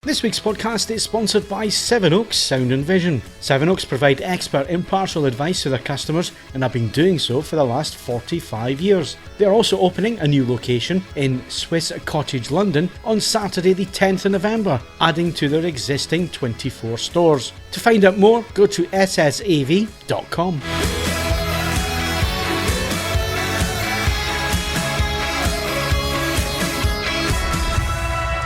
This week's podcast is sponsored by Sevenoaks Sound and Vision. Sevenoaks provide expert impartial advice to their customers and have been doing so for the last 45 years. They are also opening a new location in Swiss Cottage, London on Saturday the 10th of November, adding to their existing 24 stores. To find out more, go to ssav.com.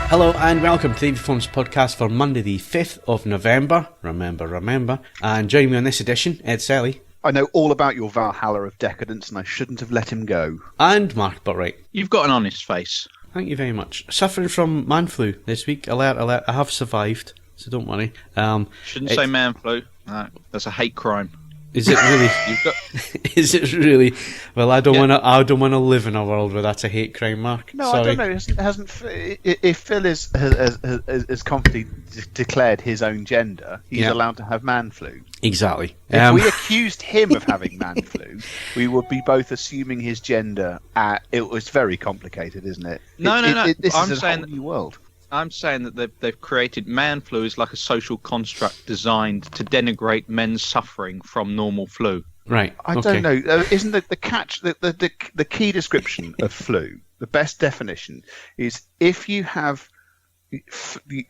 Hello and welcome to the AVForums podcast for Monday the 5th of November. Remember. And joining me on this edition, Ed Selley. I know all about your Valhalla of decadence and I shouldn't have let him go. And Mark Botwright. You've got an honest face. Thank you very much. Suffering from man flu this week. Alert. I have survived, so don't worry. Shouldn't say man flu. No, that's a hate crime. Is it really? Is it really? Well, I don't want to live in a world where that's a hate crime, Mark. No, Sorry. I don't know. If Phil has confidently declared his own gender, he's allowed to have man flu. Exactly. If we accused him of having man flu, we would be both assuming his gender. It was very complicated, isn't it? No. This is a whole new world. I'm saying that they've created man flu is like a social construct designed to denigrate men's suffering from normal flu. Right. I don't know. Isn't the catch the key description of flu? The best definition is if you have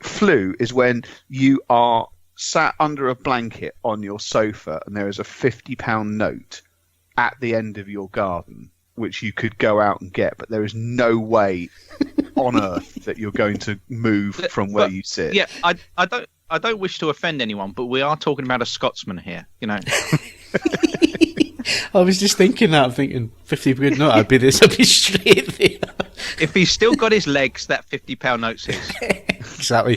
flu is when you are sat under a blanket on your sofa and there is a £50 note at the end of your garden which you could go out and get, but there is no way on earth that you're going to move from where you sit. Yeah, I don't wish to offend anyone, but we are talking about a Scotsman here, you know. I was just thinking that. I'm thinking £50 note. I'd be straight there. If he's still got his legs, that £50 note's his. Exactly.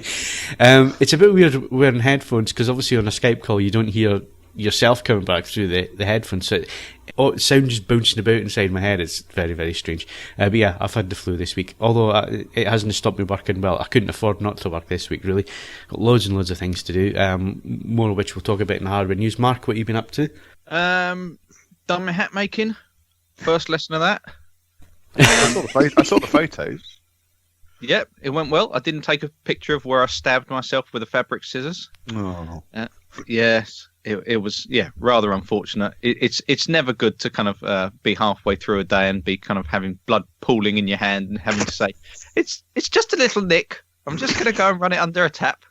It's a bit weird wearing headphones because obviously on a Skype call you don't hear yourself coming back through the headphones, so it sound just bouncing about inside my head. It's very, very strange. But yeah, I've had the flu this week, although it hasn't stopped me working. Well, I couldn't afford not to work this week, really. Got loads and loads of things to do, more of which we'll talk about in the hardware news. Mark, what have you been up to? Done my hat making. First lesson of that. I saw the photos. Yep, it went well. I didn't take a picture of where I stabbed myself with the fabric scissors. Oh. Yes. It was rather unfortunate. It's never good to kind of be halfway through a day and be kind of having blood pooling in your hand and having to say it's just a little nick. I'm just going to go and run it under a tap.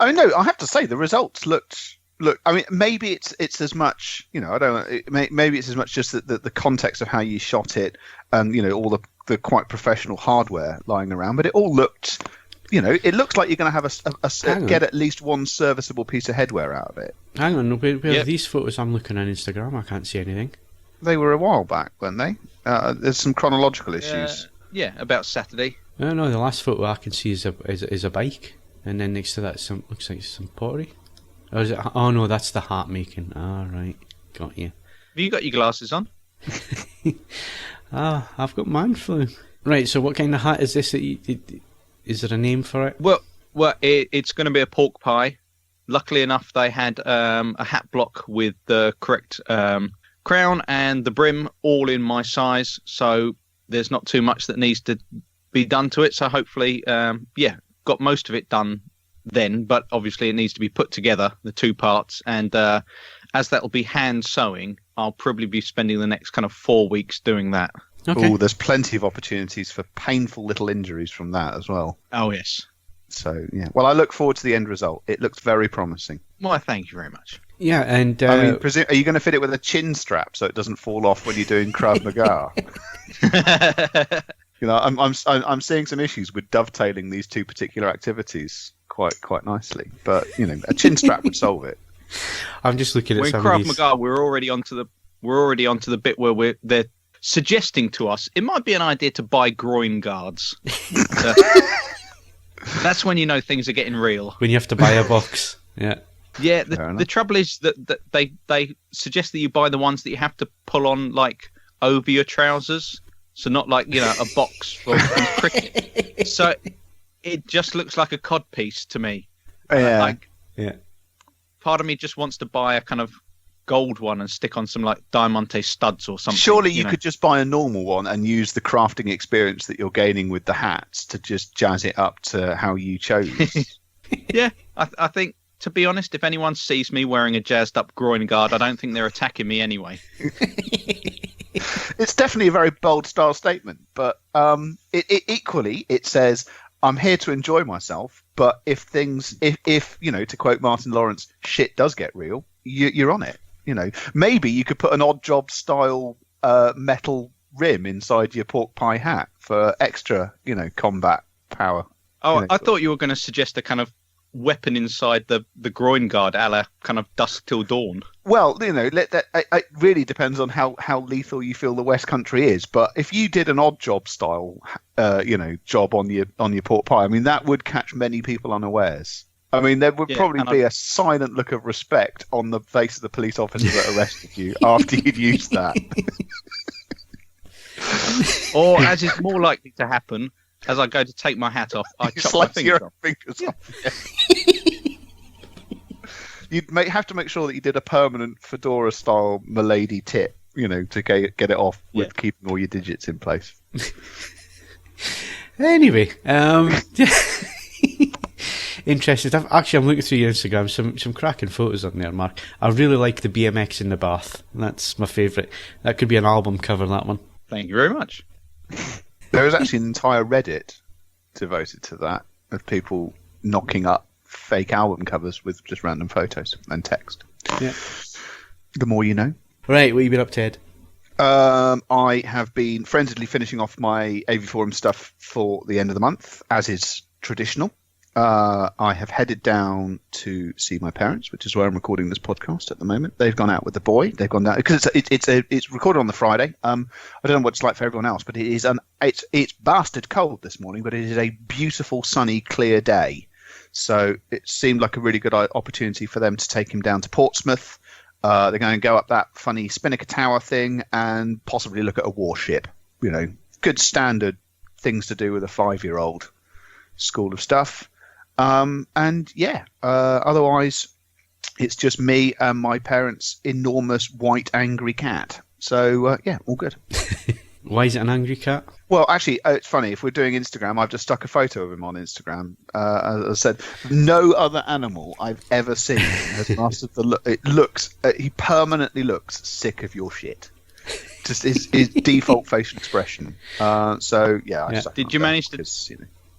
I mean, no, I have to say the results looked. I mean, maybe it's as much. You know, I don't. Maybe it's as much just the context of how you shot it, and all the quite professional hardware lying around. But it all looked. It looks like you're going to have get at least one serviceable piece of headwear out of it. Hang on, where are these photos I'm looking on Instagram? I can't see anything. They were a while back, weren't they? There's some chronological issues. About Saturday. No, the last photo I can see is a bike, and then next to that looks like some pottery. Or is it? Oh no, that's the hat making. Ah, right, got you. Have you got your glasses on? I've got man flu. Right, so what kind of hat is this? Is there a name for it? Well, it's going to be a pork pie. Luckily enough, they had a hat block with the correct crown and the brim all in my size, so there's not too much that needs to be done to it. So hopefully, got most of it done then, but obviously it needs to be put together, the two parts, and as that'll be hand sewing, I'll probably be spending the next kind of 4 weeks doing that. Okay. Oh, there's plenty of opportunities for painful little injuries from that as well. Oh, yes. So, yeah. Well, I look forward to the end result. It looks very promising. Well, thank you very much. Yeah, and... I mean, are you going to fit it with a chin strap so it doesn't fall off when you're doing Krav Maga? I'm seeing some issues with dovetailing these two particular activities quite nicely. But, a chin strap would solve it. I'm just looking at some Krav of these... Maga, we're already onto the bit where they're suggesting to us it might be an idea to buy groin guards. That's when you know things are getting real. When you have to buy a box. Yeah. Yeah, the trouble is that they suggest that you buy the ones that you have to pull on like over your trousers, so not like a box from cricket. So it just looks like a codpiece to me. Yeah. Part of me just wants to buy a kind of gold one and stick on some like diamante studs or something. Surely you could just buy a normal one and use the crafting experience that you're gaining with the hats to just jazz it up to how you chose. Yeah, I think, to be honest, if anyone sees me wearing a jazzed up groin guard, I don't think they're attacking me anyway. It's definitely a very bold style statement, but equally it says, I'm here to enjoy myself, but if to quote Martin Lawrence, shit does get real, you're on it. Maybe you could put an Odd Job style metal rim inside your pork pie hat for extra, combat power. Oh, I thought you were going to suggest a kind of weapon inside the groin guard, a la kind of dusk till dawn. Well, it really depends on how lethal you feel the West Country is. But if you did an Odd Job style, job on your pork pie, I mean, that would catch many people unawares. I mean, there would probably be a silent look of respect on the face of the police officer that arrested you after you'd used that. Or, as is more likely to happen, as I go to take my hat off, I chop my fingers off. You'd have to make sure that you did a permanent fedora-style milady tip, to get it off with keeping all your digits in place. Anyway, interesting stuff. Actually, I'm looking through your Instagram. Some cracking photos on there, Mark. I really like the BMX in the bath. That's my favourite. That could be an album cover, that one. Thank you very much. There is actually an entire Reddit devoted to that, of people knocking up fake album covers with just random photos and text. Yeah. The more you know. Right, what have you been up to, Ed? I have been frenziedly finishing off my AVForums stuff for the end of the month, as is traditional. I have headed down to see my parents, which is where I'm recording this podcast at the moment. They've gone out with the boy. They've gone down because it's recorded on the Friday. I don't know what it's like for everyone else, but it's bastard cold this morning, but it is a beautiful, sunny, clear day. So it seemed like a really good opportunity for them to take him down to Portsmouth. They're going to go up that funny Spinnaker Tower thing and possibly look at a warship. Good standard things to do with a 5-year-old school of stuff. Otherwise it's just me and my parents' enormous white angry cat. So all good. Why is it an angry cat? Well, actually, it's funny. If we're doing Instagram, I've just stuck a photo of him on Instagram. As I said, no other animal I've ever seen has mastered the look. It looks. He permanently looks sick of your shit. Just his default facial expression. Did you manage to?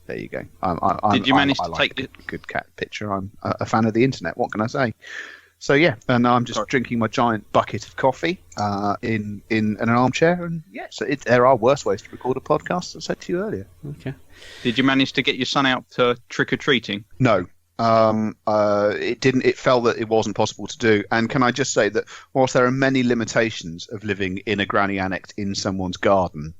There you go. Did you manage to take the good cat picture? I'm a fan of the internet. What can I say? So and I'm just drinking my giant bucket of coffee in an armchair, and there are worse ways to record a podcast, as I said to you earlier. Okay. Did you manage to get your son out to trick or treating? No. It didn't. It felt that it wasn't possible to do. And can I just say that whilst there are many limitations of living in a granny annex in someone's garden,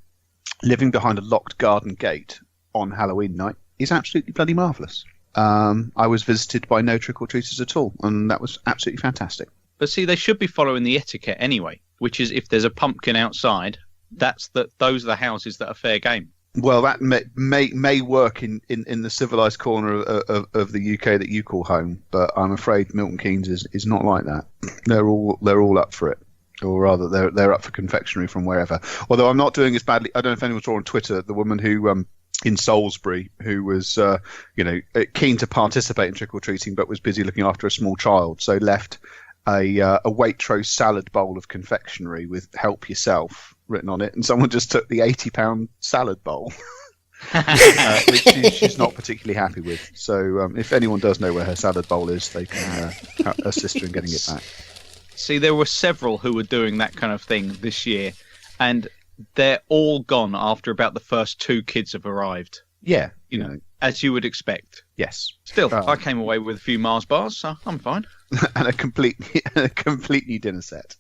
living behind a locked garden gate on Halloween night is absolutely bloody marvellous. I was visited by no trick-or-treaters at all, and that was absolutely fantastic. But see, they should be following the etiquette anyway, which is if there's a pumpkin outside, those are the houses that are fair game. Well, that may work in the civilised corner of the UK that you call home, but I'm afraid Milton Keynes is not like that. They're all up for it. Or rather, they're up for confectionery from wherever. Although I'm not doing as badly. I don't know if anyone saw on Twitter the woman who in Salisbury who was keen to participate in trick or treating but was busy looking after a small child, so left a Waitrose salad bowl of confectionery with "Help Yourself" written on it, and someone just took the £80 salad bowl, which she's not particularly happy with. So if anyone does know where her salad bowl is, they can assist her in getting it back. See, there were several who were doing that kind of thing this year, and they're all gone after about the first 2 kids have arrived. Yeah, you know, as you would expect. Yes. Still, I came away with a few Mars bars, so I'm fine. And a complete new dinner set.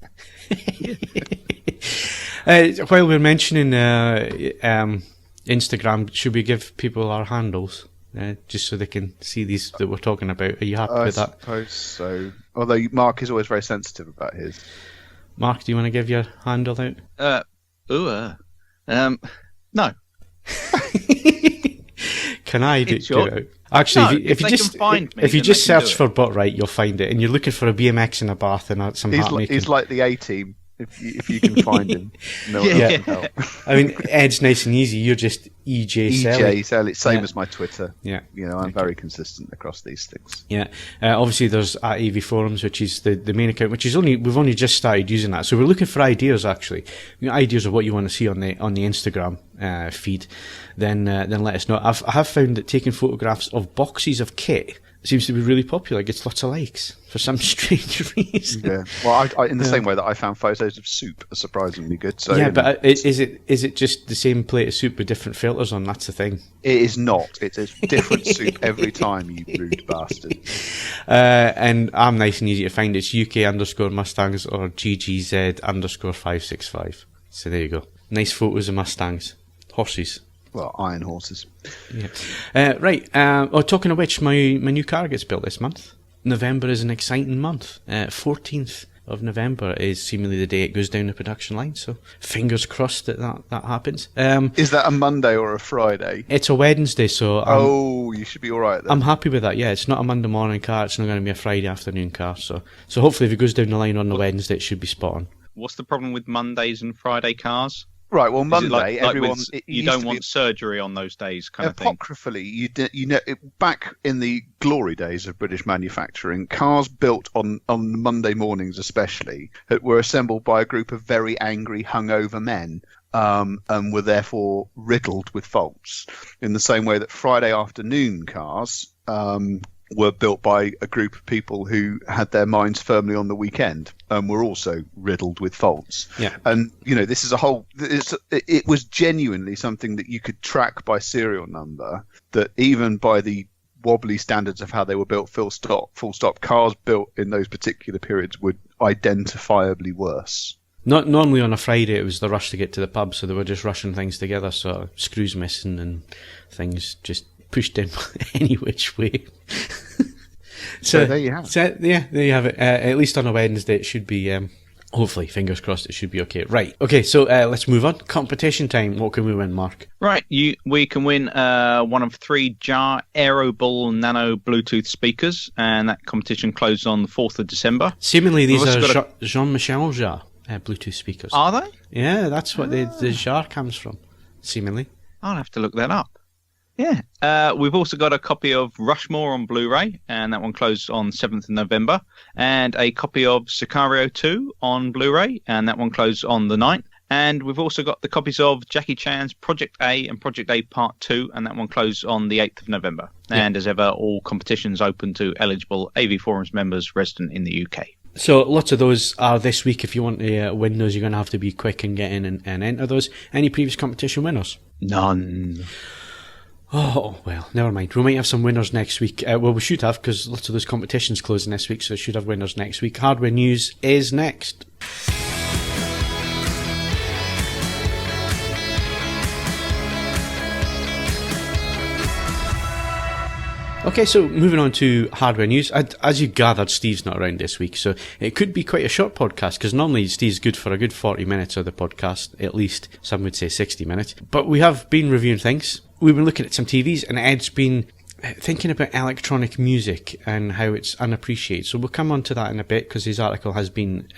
While we're mentioning Instagram, should we give people our handles just so they can see these that we're talking about? Are you happy with that? I suppose so. Although Mark is always very sensitive about his. Mark, do you want to give your handle out? No. Can I do it? Actually, No, if you they just can find me, if you then just they can search do for it. Botwright, you'll find it, and you're looking for a BMX in a bath and some hat making. He's like the A-team. If you can find him, no one Yeah. else can help. I mean, Ed's nice and easy. You're just EJ Selley. EJ Selley, same Yeah. as my Twitter. Yeah. I'm very consistent across these things. Yeah, obviously there's at AVForums, which is the main account, which is we've only just started using that. So we're looking for ideas actually, ideas of what you want to see on the Instagram feed. Then let us know. I have found that taking photographs of boxes of kit seems to be really popular. It gets lots of likes for some strange reason. Yeah. Well, I in the same way that I found photos of soup are surprisingly good. So Yeah, but is it just the same plate of soup with different filters on? That's the thing. it is not. It's a different soup every time, you rude bastard. And I'm nice and easy to find. It's UK_Mustangs or GGZ_565. So there you go. Nice photos of Mustangs. Horses. Well, iron horses. Yeah. Right. Talking of which, my new car gets built this month. November is an exciting month. 14th of November is seemingly the day it goes down the production line. So fingers crossed that happens. Is that a Monday or a Friday? It's a Wednesday, so You should be all right then. I'm happy with that. Yeah, it's not a Monday morning car. It's not going to be a Friday afternoon car. So hopefully, if it goes down the line on the Wednesday, it should be spot on. What's the problem with Mondays and Friday cars? Right. Well, Is it Monday, everyone. you don't want surgery on those days, kind of thing. Apocryphally, back in the glory days of British manufacturing, cars built on Monday mornings, especially, were assembled by a group of very angry, hungover men. And were therefore riddled with faults, in the same way that Friday afternoon cars were built by a group of people who had their minds firmly on the weekend and were also riddled with faults. Yeah. And this is it was genuinely something that you could track by serial number, that even by the wobbly standards of how they were built, full stop, cars built in those particular periods were identifiably worse. Not normally on a Friday, it was the rush to get to the pub, so they were just rushing things together, so screws missing and things just pushed in any which way. So there you have it. So, yeah, there you have it. At least on a Wednesday, it should be, hopefully, fingers crossed, it should be okay. Right, okay, so let's move on. Competition time. What can we win, Mark? Right, we can win one of 3 Jar Aerobull Nano Bluetooth speakers, and that competition closes on the 4th of December. Seemingly, these We've also are got Jean-Michel Jarre Bluetooth speakers. Are they? Yeah, that's what the Jarre comes from, seemingly. I'll have to look that up. Yeah. We've also got a copy of Rushmore on Blu-ray, and that one closed on 7th of November. And a copy of Sicario 2 on Blu-ray, and that one closed on the 9th. And we've also got the copies of Jackie Chan's Project A and Project A Part 2, and that one closed on the 8th of November. Yeah. And as ever, all competitions open to eligible AVForums members resident in the UK. So lots of those are this week. If you want to win those, you're going to have to be quick and get in and enter those. Any previous competition winners? None. Oh, well, never mind. We might have some winners next week. Well, we should have, because lots of those competitions closing this week, so we should have winners next week. Hardware news is next. Okay, so moving on to hardware news. As you gathered, Steve's not around this week, so it could be quite a short podcast, because normally Steve's good for a good 40 minutes of the podcast, at least. Some would say 60 minutes. But we have been reviewing things. We've been looking at some TVs, and Ed's been thinking about electronic music and how it's unappreciated. So we'll come on to that in a bit, because his article has been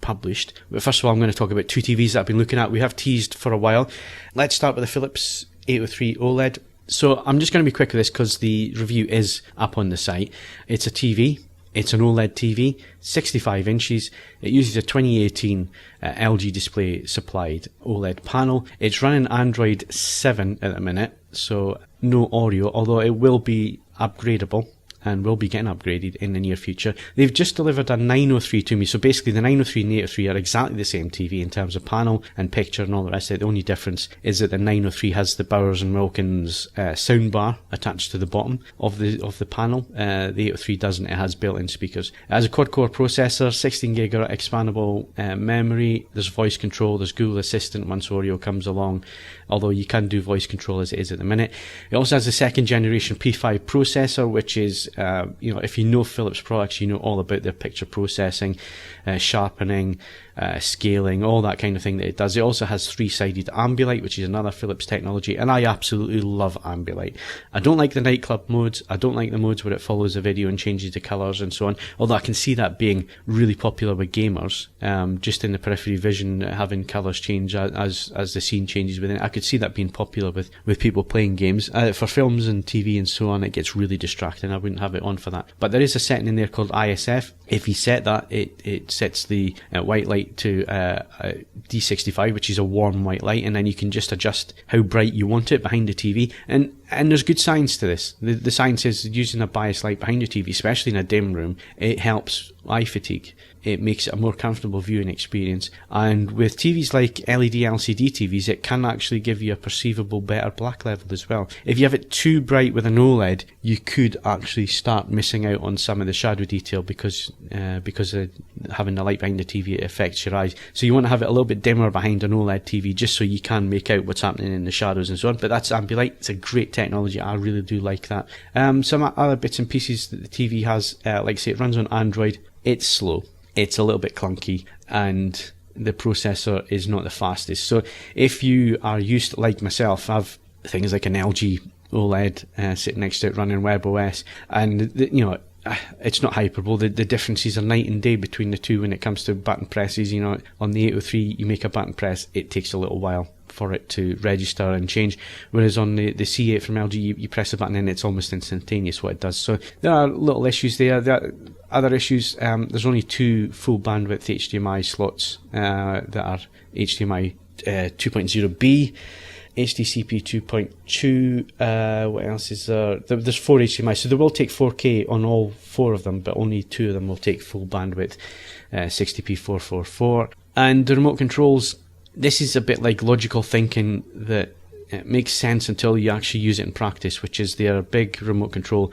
published. But first of all, I'm going to talk about 2 TVs that I've been looking at. We have teased for a while. Let's start with the Philips 803 OLED. So I'm just going to be quick with this because the review is up on the site. It's a TV. It's an OLED TV, 65 inches. It uses a 2018 LG display supplied OLED panel. It's running Android 7 at the minute, so no audio, although it will be upgradable and will be getting upgraded in the near future. They've just delivered a 903 to me, so basically the 903 and the 803 are exactly the same TV in terms of panel and picture and all the rest of it. The only difference is that the 903 has the Bowers and Wilkins soundbar attached to the bottom of the panel. The 803 doesn't. It has built-in speakers. It has a quad-core processor, 16GB expandable memory. There's voice control. There's Google Assistant once Oreo comes along, although you can do voice control as it is at the minute. It also has a second generation P5 processor, which is if you know Philips products, you know all about their picture processing, sharpening, scaling, all that kind of thing that it does. It also has 3-sided Ambilight, which is another Philips technology, and I absolutely love Ambilight. I don't like the nightclub modes. I don't like the modes where it follows the video and changes the colours and so on, although I can see that being really popular with gamers, just in the periphery vision, having colours change as the scene changes within it. I could see that being popular with people playing games. For films and TV and so on, it gets really distracting. I wouldn't have it on for that. But there is a setting in there called ISF. If you set that, it sets the white light to D65, which is a warm white light, and then you can just adjust how bright you want it behind the TV. And there's good science to this. The science is using a bias light behind your TV, especially in a dim room, it helps eye fatigue. It makes it a more comfortable viewing experience. And with TVs like LED LCD TVs, it can actually give you a perceivable better black level as well. If you have it too bright with an OLED, you could actually start missing out on some of the shadow detail because having the light behind the TV, it affects your eyes. So you want to have it a little bit dimmer behind an OLED TV just so you can make out what's happening in the shadows and so on. But that's Ambilight. It's a great technology. I really do like that. Some other bits and pieces that the TV has, like say it runs on Android. It's slow. It's a little bit clunky, and the processor is not the fastest. So if you are used, like myself, I have things like an LG OLED sitting next to it running WebOS, and it's not hyperbole. The differences are night and day between the two when it comes to button presses. On the 803, you make a button press, it takes a little while for it to register and change, whereas on the C8 from LG, you press a button and it's almost instantaneous what it does. So there are little issues there. There are other issues. There's only 2 full bandwidth HDMI slots that are HDMI 2.0B, HDCP 2.2. What else is there? There's 4 HDMI, so they will take 4K on all 4 of them, but only 2 of them will take full bandwidth 60p 444. And the remote controls, this is a bit like logical thinking that it makes sense until you actually use it in practice, which is their big remote control.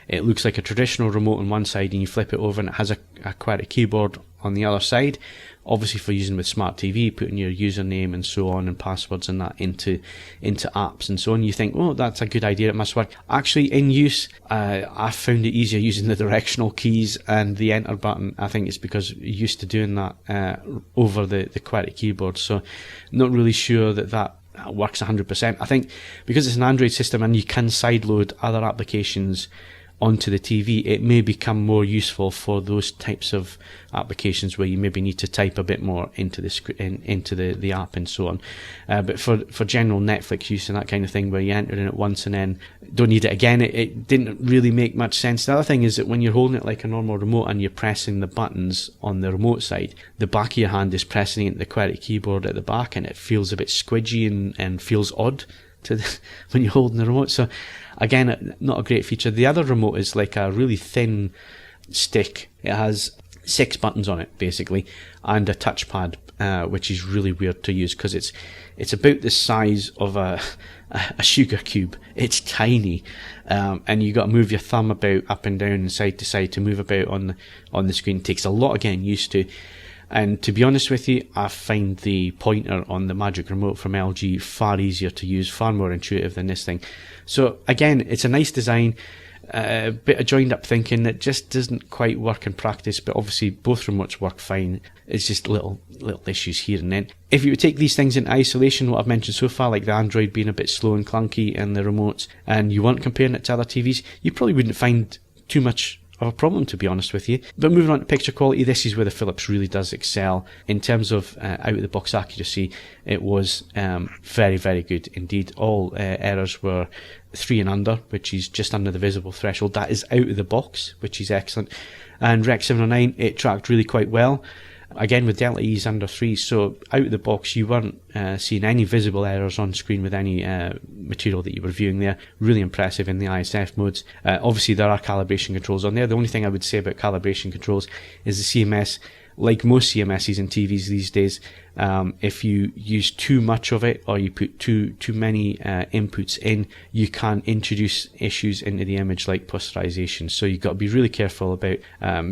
It looks like a traditional remote on one side, and you flip it over and it has a QWERTY keyboard on the other side, obviously for using with smart TV, putting your username and so on and passwords and that into apps and so on. You think, oh, that's a good idea, it must work. Actually, in use, I found it easier using the directional keys and the enter button. I think it's because you're used to doing that over the QWERTY keyboard, so not really sure that works 100%. I think because it's an Android system and you can sideload other applications onto the TV, it may become more useful for those types of applications where you maybe need to type a bit more into the app and so on. But for general Netflix use and that kind of thing, where you enter in it once and then don't need it again, it didn't really make much sense. The other thing is that when you're holding it like a normal remote and you're pressing the buttons on the remote side, the back of your hand is pressing into the QWERTY keyboard at the back, and it feels a bit squidgy and feels odd when you're holding the remote. So again, not a great feature. The other remote is like a really thin stick. It has 6 buttons on it basically, and a touchpad, which is really weird to use because it's about the size of a sugar cube. It's tiny, and you got to move your thumb about up and down and side to side to move about on the screen. It takes a lot of getting used to. And to be honest with you, I find the pointer on the Magic Remote from LG far easier to use, far more intuitive than this thing. So again, it's a nice design, a bit of joined up thinking that just doesn't quite work in practice, but obviously both remotes work fine. It's just little issues here and then. If you would take these things in isolation, what I've mentioned so far, like the Android being a bit slow and clunky and the remotes, and you weren't comparing it to other TVs, you probably wouldn't find too much of a problem, to be honest with you. But moving on to picture quality, this is where the Philips really does excel. In terms of out-of-the-box accuracy, it was very, very good indeed. All errors were 3 and under, which is just under the visible threshold. That is out of the box, which is excellent. And Rec 709, it tracked really quite well. Again, with Delta E's under 3, so out of the box you weren't seeing any visible errors on screen with any material that you were viewing there. Really impressive in the ISF modes. Obviously there are calibration controls on there. The only thing I would say about calibration controls is the CMS, like most CMSs and TVs these days, If you use too much of it, or you put too many inputs in, you can introduce issues into the image like posterization. So you've got to be really careful about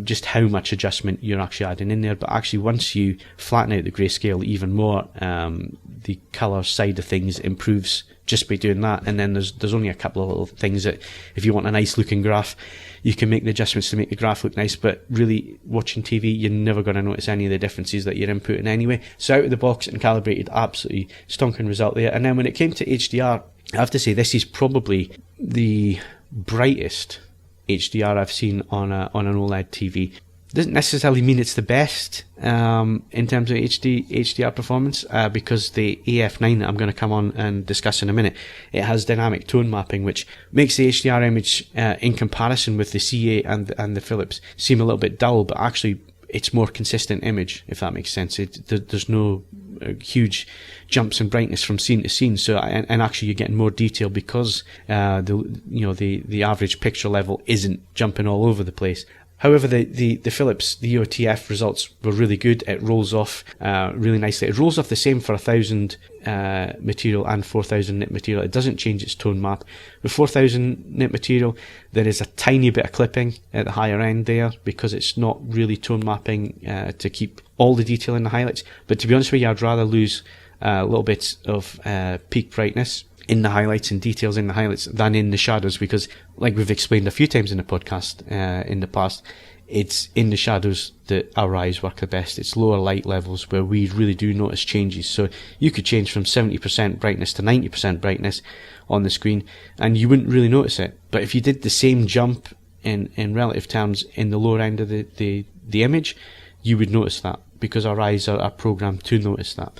just how much adjustment you're actually adding in there. But actually, once you flatten out the grayscale even more, the color side of things improves just by doing that. And then there's only a couple of little things that, if you want a nice looking graph, you can make the adjustments to make the graph look nice. But really, watching TV, you're never going to notice any of the differences that you're inputting anyway. So out of the box and calibrated, absolutely stonking result there. And then when it came to HDR, I have to say this is probably the brightest HDR I've seen on an OLED TV. Doesn't necessarily mean it's the best in terms of HDR performance, because the AF9 that I'm going to come on and discuss in a minute, it has dynamic tone mapping, which makes the HDR image in comparison with the CA and the Philips seem a little bit dull, but actually it's more consistent image, if that makes sense. There's no huge jumps in brightness from scene to scene. So and actually you're getting more detail because the average picture level isn't jumping all over the place. However, the Philips, the UOTF results were really good. It rolls off really nicely. It rolls off the same for 1000 material and 4000 nit material. It doesn't change its tone map. With 4000 nit material, there is a tiny bit of clipping at the higher end there because it's not really tone mapping to keep all the detail in the highlights. But to be honest with you, I'd rather lose a little bit of peak brightness in the highlights and details in the highlights than in the shadows, because like we've explained a few times in the podcast in the past, it's in the shadows that our eyes work the best. It's lower light levels where we really do notice changes. So you could change from 70% brightness to 90% brightness on the screen and you wouldn't really notice it. But if you did the same jump in relative terms in the lower end of the image, you would notice that, because our eyes are programmed to notice that.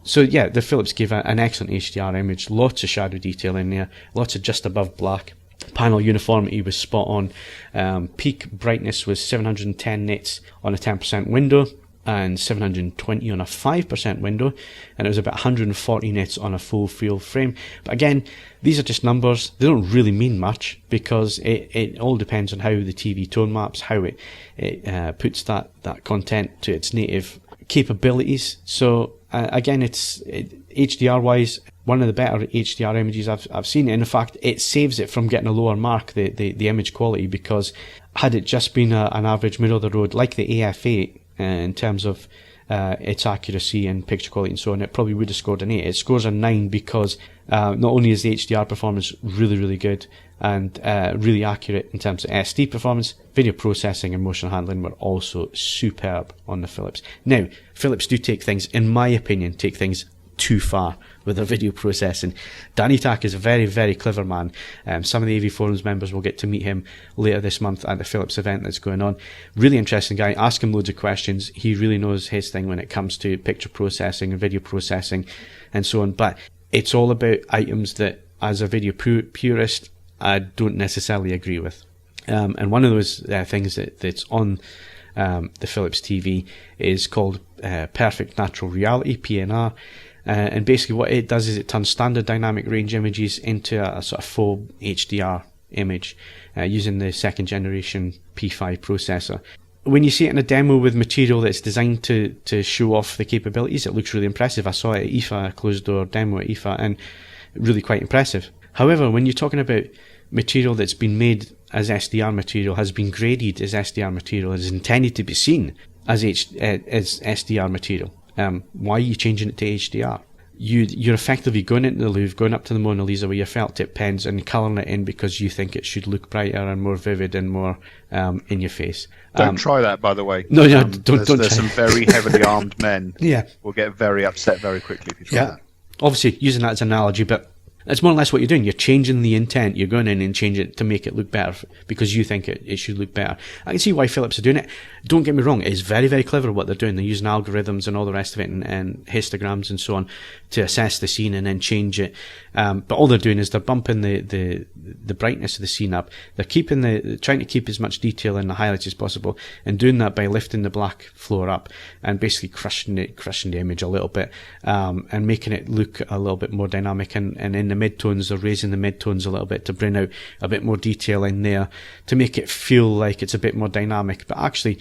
So yeah, the Philips gave an excellent HDR image, lots of shadow detail in there, lots of just above black. Panel uniformity was spot on. Peak brightness was 710 nits on a 10% window and 720 on a 5% window, and it was about 140 nits on a full field frame. But again, these are just numbers. They don't really mean much, because it all depends on how the TV tone maps, how it puts that content to its native capabilities. So again, it's HDR wise one of the better HDR images I've seen. And in fact, it saves it from getting a lower mark, the image quality, because had it just been an average middle of the road like the AF8 in terms of its accuracy and picture quality and so on, it probably would have scored an 8. It scores a 9 because not only is the HDR performance really, really good and really accurate in terms of SD performance, video processing and motion handling were also superb on the Philips. Now, Philips do in my opinion, take things too far with their video processing. Danny Tak is a very, very clever man. Some of the AVForums members will get to meet him later this month at the Philips event that's going on. Really interesting guy. Ask him loads of questions. He really knows his thing when it comes to picture processing and video processing and so on. But it's all about items that, as a video purist, I don't necessarily agree with. And one of those things that's on the Philips TV is called Perfect Natural Reality, PNR. And basically what it does is it turns standard dynamic range images into a sort of full HDR image using the second generation P5 processor. When you see it in a demo with material that's designed to show off the capabilities, it looks really impressive. I saw it at IFA, a closed door demo at IFA, and really quite impressive. However, when you're talking about material that's been made as SDR material, has been graded as SDR material, is intended to be seen as SDR material, why are you changing it to HDR? You're effectively going into the Louvre, going up to the Mona Lisa with your felt tip pens and colouring it in because you think it should look brighter and more vivid and more in your face. Don't try that, by the way. No, don't try. There's some very heavily armed men will get very upset very quickly if you try that. Obviously, using that as an analogy, but that's more or less what you're doing. You're changing the intent. You're going in and changing it to make it look better because you think it should look better. I can see why Philips are doing it. Don't get me wrong, it is very, very clever what they're doing. They're using algorithms and all the rest of it and histograms and so on to assess the scene and then change it. But all they're doing is they're bumping the brightness of the scene up. They're trying to keep as much detail in the highlights as possible, and doing that by lifting the black floor up and basically crushing the image a little bit, and making it look a little bit more dynamic. And in the midtones, they're raising the midtones a little bit to bring out a bit more detail in there to make it feel like it's a bit more dynamic. But actually,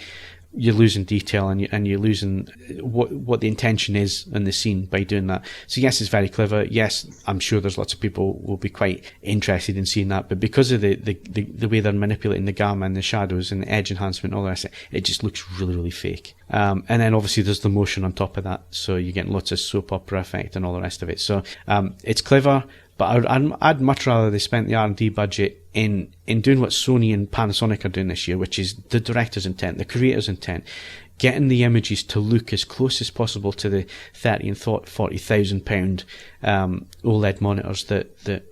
you're losing detail, and you're losing what the intention is in the scene by doing that. So yes, it's very clever. Yes, I'm sure there's lots of people will be quite interested in seeing that, but because of the way they're manipulating the gamma and the shadows and the edge enhancement and all the rest, it just looks really, really fake. And then obviously there's the motion on top of that, so you're getting lots of soap opera effect and all the rest of it. So it's clever, but I'd much rather they spent the R&D budget in doing what Sony and Panasonic are doing this year, which is the director's intent, the creator's intent, getting the images to look as close as possible to the £30,000 and £40,000 OLED monitors that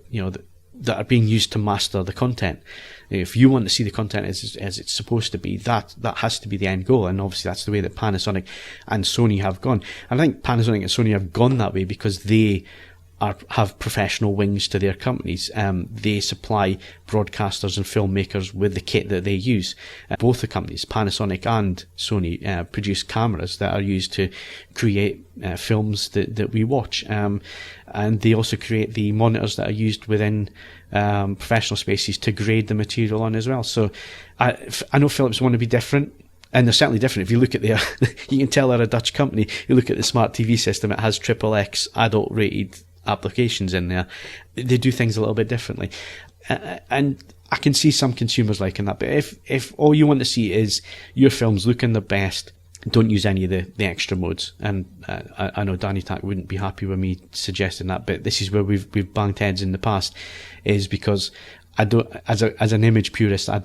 are being used to master the content. If you want to see the content as it's supposed to be, that has to be the end goal, and obviously that's the way that Panasonic and Sony have gone. And I think Panasonic and Sony have gone that way because they have professional wings to their companies. They supply broadcasters and filmmakers with the kit that they use. Both the companies, Panasonic and Sony, produce cameras that are used to create films that we watch. And they also create the monitors that are used within professional spaces to grade the material on as well. So I know Philips want to be different. And they're certainly different. If you look at their, you can tell they're a Dutch company. You look at the smart TV system, it has XXX adult rated applications in there. They do things a little bit differently, and I can see some consumers liking that. But if all you want to see is your films looking the best, don't use any of the extra modes. And I know Danny Tack wouldn't be happy with me suggesting that, but this is where we've banged heads in the past, is because I don't, as an image purist, I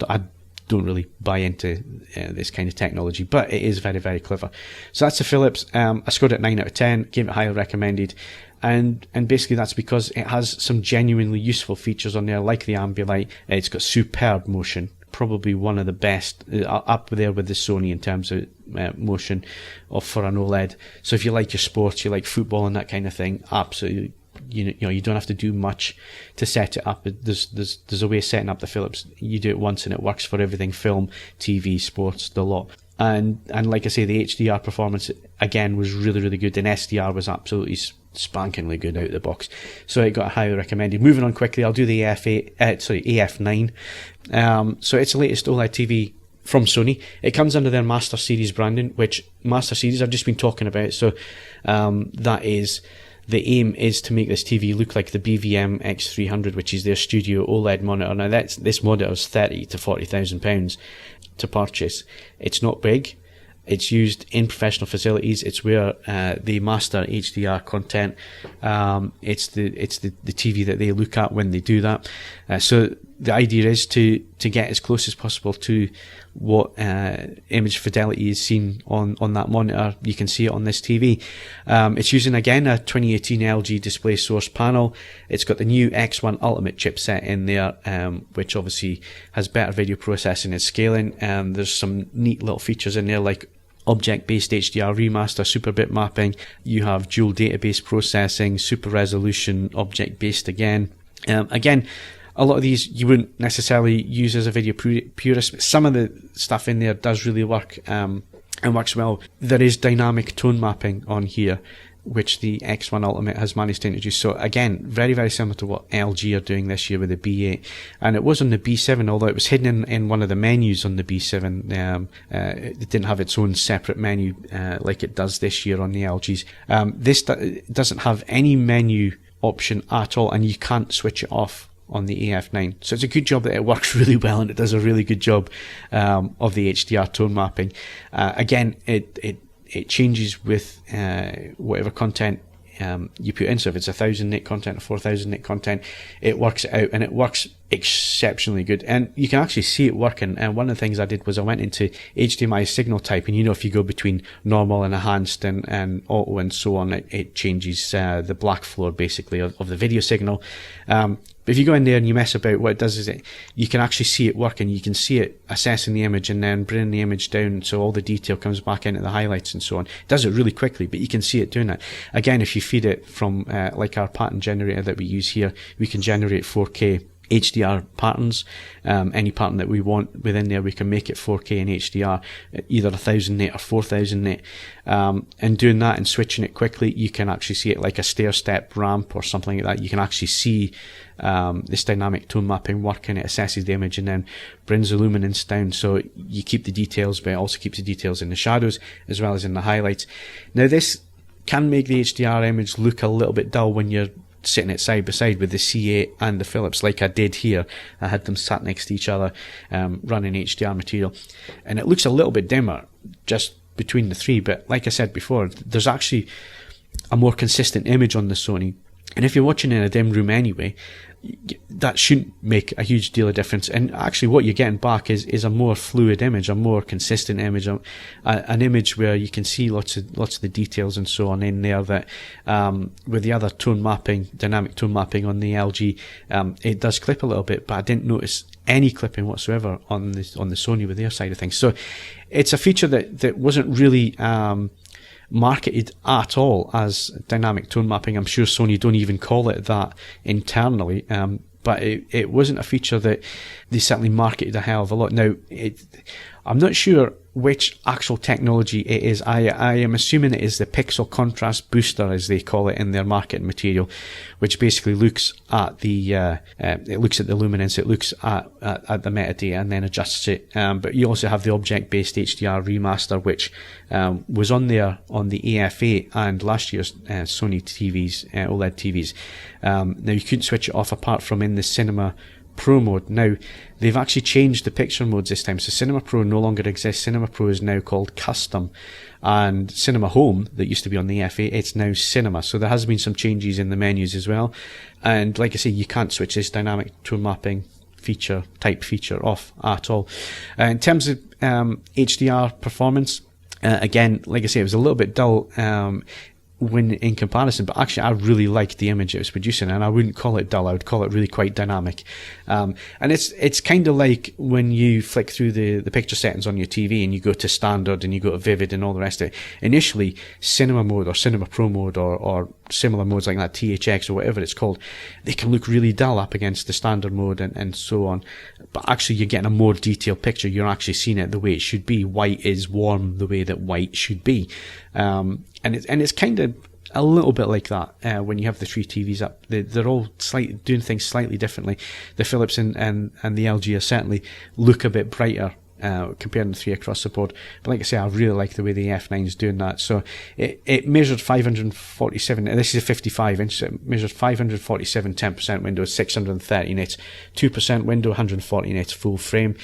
don't really buy into this kind of technology, but it is very, very clever. So that's the Philips. I scored it 9 out of 10, gave it highly recommended. And basically that's because it has some genuinely useful features on there, like the Ambilight. It's got superb motion, probably one of the best, up there with the Sony in terms of motion for an OLED. So if you like your sports, you like football and that kind of thing, absolutely, you don't have to do much to set it up. There's a way of setting up the Philips. You do it once and it works for everything: film, TV, sports, the lot. And like I say, the HDR performance again was really, really good, and SDR was absolutely spankingly good out of the box. So it got highly recommended. Moving on quickly, I'll do the AF9. So it's the latest OLED TV from Sony. It comes under their Master Series branding, which Master Series I've just been talking about. So that is, the aim is to make this TV look like the BVM X300, which is their studio OLED monitor. Now this monitor is £30,000 to £40,000 to purchase. It's not big. It's used in professional facilities. It's where they master HDR content. It's the TV that they look at when they do that. So the idea is to get as close as possible to what image fidelity is seen on that monitor. You can see it on this TV. It's using again a 2018 LG display source panel. It's got the new X1 Ultimate chipset in there, which obviously has better video processing and scaling. There's some neat little features in there like object-based HDR remaster, super bit mapping. You have dual database processing, super resolution, object-based again. Again, a lot of these you wouldn't necessarily use as a video purist, but some of the stuff in there does really work and works well. There is dynamic tone mapping on here, which the X1 Ultimate has managed to introduce. So again, very, very similar to what LG are doing this year with the B8. And it was on the B7, although it was hidden in one of the menus on the B7. It didn't have its own separate menu like it does this year on the LGs. This doesn't have any menu option at all, and you can't switch it off on the AF9. So it's a good job that it works really well, and it does a really good job of the HDR tone mapping. Again, it changes with whatever content you put in. So if it's 1,000 nit content or 4,000 nit content, it works it out, and it works exceptionally good. And you can actually see it working. And one of the things I did was I went into HDMI signal type, and if you go between normal and enhanced and auto and so on, it changes the black floor basically of the video signal. But if you go in there and you mess about, what it does is you can actually see it working. You can see it assessing the image and then bringing the image down so all the detail comes back into the highlights and so on. It does it really quickly, but you can see it doing that. Again, if you feed it from like our pattern generator that we use here, we can generate 4K HDR patterns. Any pattern that we want within there, we can make it 4K in HDR, either 1000 nit or 4000 nit. And doing that and switching it quickly, you can actually see it like a stair step ramp or something like that. You can actually see this dynamic tone mapping working. It assesses the image and then brings the luminance down, so you keep the details, but it also keeps the details in the shadows as well as in the highlights. Now this can make the HDR image look a little bit dull when you're sitting it side by side with the C8 and the Philips, like I did here. I had them sat next to each other, running HDR material, and it looks a little bit dimmer just between the three. But like I said before, there's actually a more consistent image on the Sony, and if you're watching in a dim room anyway, that shouldn't make a huge deal of difference. And actually what you're getting back is a more fluid image, a more consistent image, an image where you can see lots of the details and so on in there that with the other tone mapping, dynamic tone mapping on the LG, it does clip a little bit, but I didn't notice any clipping whatsoever on the Sony with their side of things. So it's a feature that wasn't really marketed at all as dynamic tone mapping. I'm sure Sony don't even call it that internally, but it wasn't a feature that they certainly marketed a hell of a lot. Now, I'm not sure which actual technology it is. I am assuming it is the pixel contrast booster, as they call it in their marketing material, which basically looks at the it looks at the luminance, it looks at the metadata and then adjusts it. But you also have the object-based HDR remaster, which was on there on the AF8 and last year's Sony TVs, OLED TVs. Now you couldn't switch it off apart from in the Cinema Pro mode. Now they've actually changed the picture modes this time, so Cinema Pro no longer exists. Cinema Pro is now called Custom, and Cinema Home, that used to be on the F8, it's now Cinema. So there has been some changes in the menus as well, and like I say, you can't switch this dynamic tone mapping feature off at all. In terms of HDR performance, again, like I say, it was a little bit dull when in comparison, but actually I really liked the image it was producing, and I wouldn't call it dull, I would call it really quite dynamic. And it's kind of like when you flick through the picture settings on your TV and you go to standard and you go to vivid and all the rest of it. Initially, cinema mode or Cinema Pro mode or similar modes like that, THX or whatever it's called, they can look really dull up against the standard mode and so on. But actually you're getting a more detailed picture, you're actually seeing it the way it should be. White is warm the way that white should be. And it's kind of a little bit like that when you have the three TVs up. They're all doing things slightly differently. The Philips and the LG are certainly look a bit brighter comparing the three across the board. But like I say, I really like the way the F9 is doing that. So it measured 547, this is a 55 inch, so it measured 547 10% window, 630 nits, 2% window, 140 nits full frame.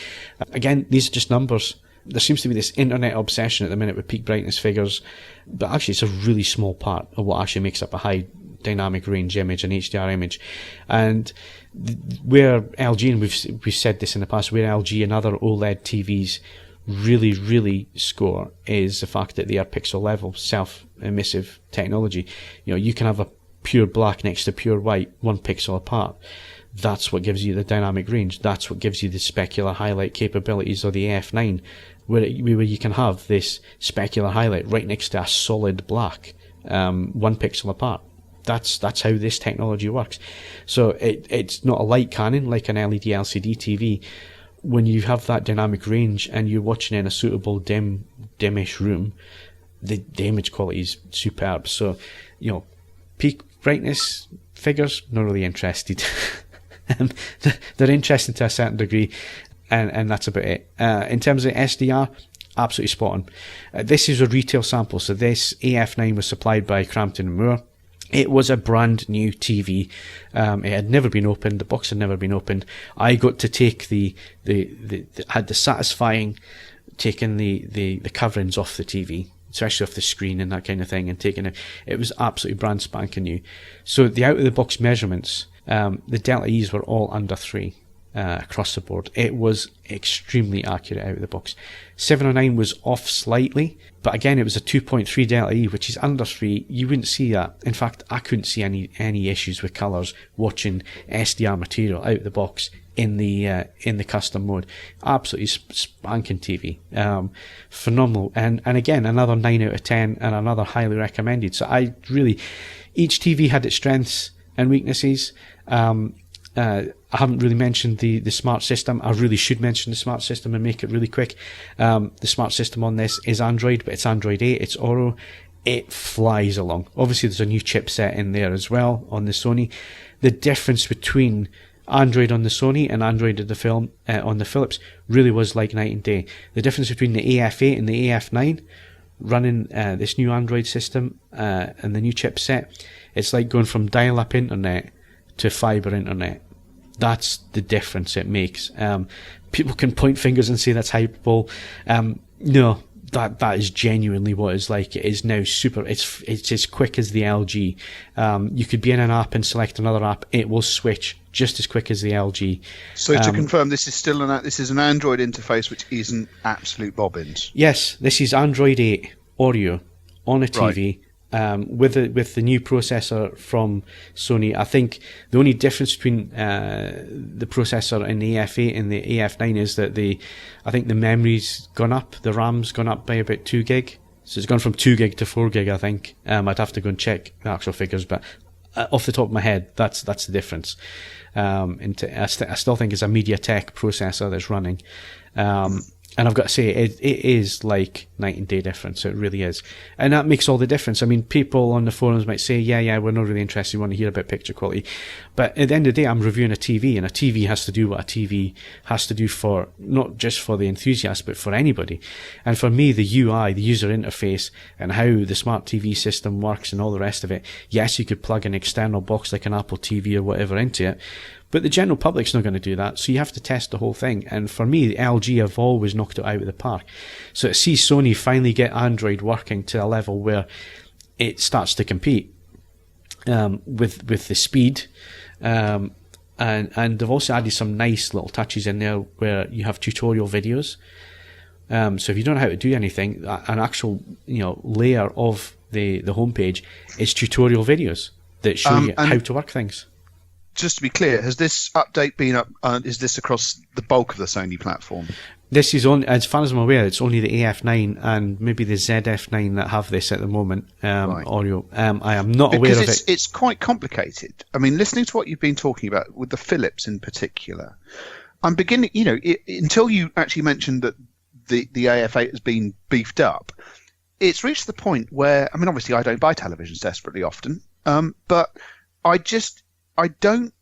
Again, these are just numbers. There seems to be this internet obsession at the minute with peak brightness figures, but actually it's a really small part of what actually makes up a high dynamic range image, an HDR image. And where LG, and we've said this in the past, where LG and other OLED TVs really score is the fact that they are pixel level, self-emissive technology. You know, you can have a pure black next to pure white, 1 pixel apart. That's what gives you the dynamic range. That's what gives you the specular highlight capabilities of the F9, where you can have this specular highlight right next to a solid black, 1 pixel apart. That's how this technology works. So it's not a light cannon like an LED LCD TV. When you have that dynamic range and you're watching in a suitable dimish room, the image quality is superb. So, you know, peak brightness figures, not really interested. They're interesting to a certain degree, and that's about it. In terms of SDR, absolutely spot on. This is a retail sample, so this AF9 was supplied by Crampton & Moore. It was a brand new TV. It had never been opened. The box had never been opened. I got to take had the satisfying taking the coverings off the TV, especially off the screen and that kind of thing, and taking it. It was absolutely brand spanking new. So the out of the box measurements, the delta E's were all under 3 across the board. It was extremely accurate out of the box. 709 was off slightly, but again it was a 2.3 delta E, which is under 3. You wouldn't see that. In fact, I couldn't see any issues with colours watching SDR material out of the box in the custom mode. Absolutely spanking TV, phenomenal, and again another 9 out of 10 and another highly recommended. So each TV had its strengths and weaknesses. I haven't really mentioned the smart system. I really should mention the smart system and make it really quick. The smart system on this is Android, but it's Android 8. It's Oro. It flies along. Obviously, there's a new chipset in there as well on the Sony. The difference between Android on the Sony and Android on the Philips really was like night and day. The difference between the AF8 and the AF9 running this new Android system and the new chipset, it's like going from dial-up internet to fibre internet. That's the difference it makes. People can point fingers and say that's hyperbole. No, that is genuinely what it's like. It is now super. It's as quick as the LG. You could be in an app and select another app. It will switch just as quick as the LG. So to confirm, this is still an Android interface which isn't absolute bobbins. Yes, this is Android 8 Oreo on a TV. Right. With the new processor from Sony. I think the only difference between the processor in the AF8 and the AF9 is that I think the memory's gone up, the RAM's gone up by about 2 gig. So it's gone from 2 gig to 4 gig, I think. I'd have to go and check the actual figures, but off the top of my head, that's the difference. I still think it's a MediaTek processor that's running. And I've got to say, it is like night and day difference. It really is. And that makes all the difference. I mean, people on the forums might say, yeah, we're not really interested. We want to hear about picture quality. But at the end of the day, I'm reviewing a TV, and a TV has to do what a TV has to do for, not just for the enthusiast, but for anybody. And for me, the UI, the user interface, and how the smart TV system works and all the rest of it, yes, you could plug an external box like an Apple TV or whatever into it, but the general public's not going to do that, so you have to test the whole thing. And for me, the LG have always knocked it out of the park. So to see Sony finally get Android working to a level where it starts to compete with the speed, and they've also added some nice little touches in there where you have tutorial videos. So if you don't know how to do anything, an actual layer of the homepage is tutorial videos that show you how to work things. Just to be clear, has this update been up? Is this across the bulk of the Sony platform? This is only, as far as I'm aware, it's only the AF9 and maybe the ZF9 that have this at the moment. Right. Audio. I am not aware of it. It's quite complicated. I mean, listening to what you've been talking about with the Philips in particular, I'm beginning. Until you actually mentioned that the AF8 has been beefed up, it's reached the point where, I mean, obviously I don't buy televisions desperately often, but I don't,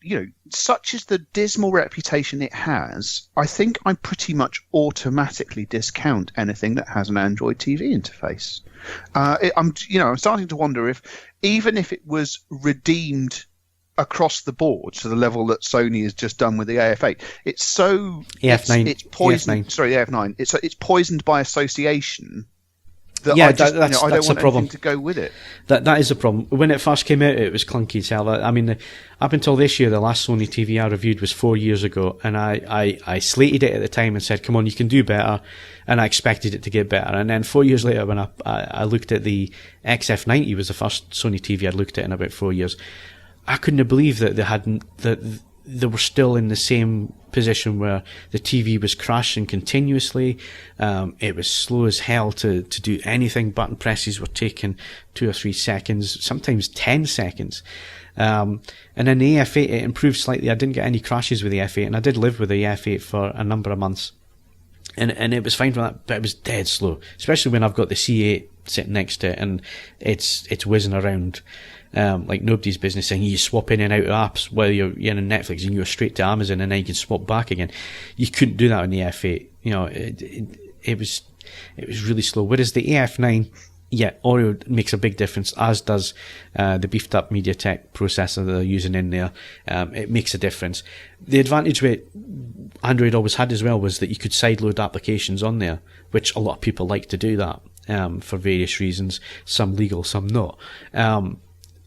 such as the dismal reputation it has, I think I pretty much automatically discount anything that has an Android TV interface. I'm starting to wonder if, even if it was redeemed across the board to the level that Sony has just done with the AF8, it's so AF9, it's poisoned. AF9. Sorry, the AF9. It's poisoned by association. I don't want anything to go with it. That is a problem. When it first came out, it was clunky as hell. I mean, up until this year, the last Sony TV I reviewed was 4 years ago, and I slated it at the time and said, come on, you can do better, and I expected it to get better. And then 4 years later, when I looked at the XF90, was the first Sony TV I'd looked at in about 4 years, I couldn't believe that they were still in the same position where the TV was crashing continuously. It was slow as hell to do anything. Button presses were taking 2 or 3 seconds, sometimes 10 seconds. And then the AF8, it improved slightly. I didn't get any crashes with the AF8, and I did live with the AF8 for a number of months. And it was fine for that, but it was dead slow, especially when I've got the C8 sitting next to it and it's whizzing around like nobody's business, saying you swap in and out of apps while you're in Netflix and you go straight to Amazon and then you can swap back again. You couldn't do that on the F8. It was really slow. Whereas the AF9, yeah, Oreo makes a big difference, as does the beefed up MediaTek processor that they're using in there. It makes a difference. The advantage with Android always had as well was that you could sideload applications on there, which a lot of people like to do that for various reasons, some legal, some not.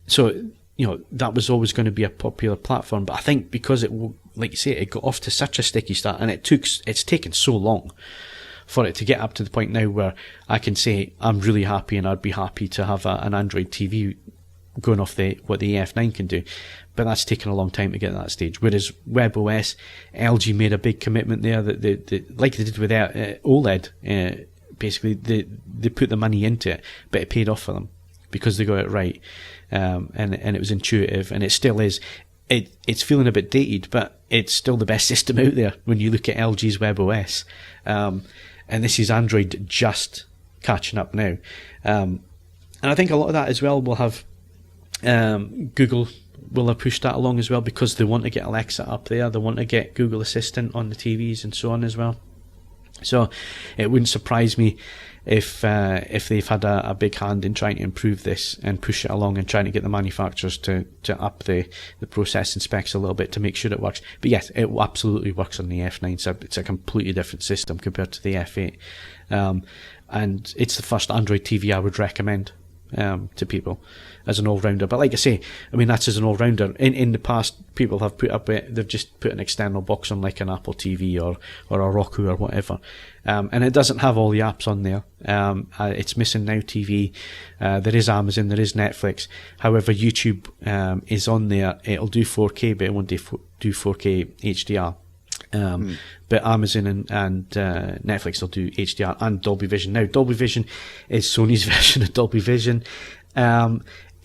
So, that was always going to be a popular platform. But I think because it, like you say, it got off to such a sticky start, and it's taken so long for it to get up to the point now where I can say I'm really happy and I'd be happy to have an Android TV going off what the AF9 can do. But that's taken a long time to get to that stage. Whereas WebOS, LG made a big commitment there that they like they did with OLED. Basically, they put the money into it, but it paid off for them because they got it right. And it was intuitive, and it still is. it's feeling a bit dated, but it's still the best system out there when you look at LG's WebOS. And this is Android just catching up now. And I think a lot of that as well will have Google will have pushed that along as well, because they want to get Alexa up there, they want to get Google Assistant on the TVs and so on as well. So it wouldn't surprise me if they've had a big hand in trying to improve this and push it along and trying to get the manufacturers to up the processing specs a little bit to make sure it works. But yes, it absolutely works on the F9, so it's a completely different system compared to the F8. And it's the first Android TV I would recommend to people as an all-rounder. But like I say, I mean, that's as an all-rounder. In the past, people have they've just put an external box on like an Apple TV or a Roku or whatever. And it doesn't have all the apps on there. It's missing Now TV. There is Amazon, there is Netflix. However, YouTube is on there. It'll do 4K, but it won't do 4K HDR. But Amazon and Netflix will do HDR and Dolby Vision. Now, Dolby Vision is Sony's version of Dolby Vision.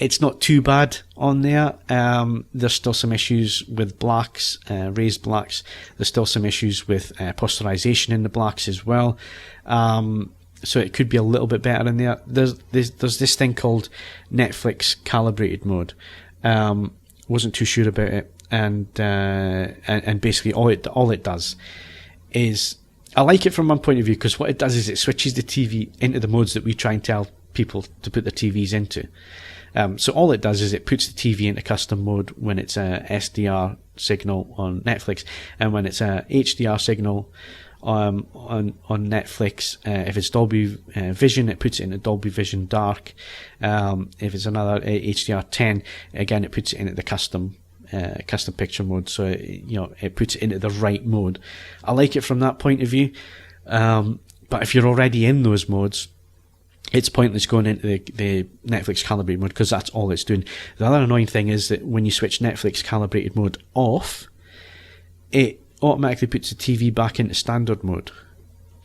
It's not too bad on there. There's still some issues with blacks, raised blacks. There's still some issues with posterization in the blacks as well. So it could be a little bit better in there. There's this thing called Netflix calibrated mode. Wasn't too sure about it. And basically all it does is, I like it from one point of view, because what it does is it switches the TV into the modes that we try and tell people to put their TVs into. So all it does is it puts the TV into custom mode when it's a SDR signal on Netflix, and when it's a HDR signal on Netflix, if it's Dolby Vision, it puts it into Dolby Vision Dark. If it's another HDR10, again it puts it into the custom picture mode, so it puts it into the right mode. I like it from that point of view, but if you're already in those modes, it's pointless going into the Netflix calibrated mode, because that's all it's doing. The other annoying thing is that when you switch Netflix calibrated mode off, it automatically puts the TV back into standard mode.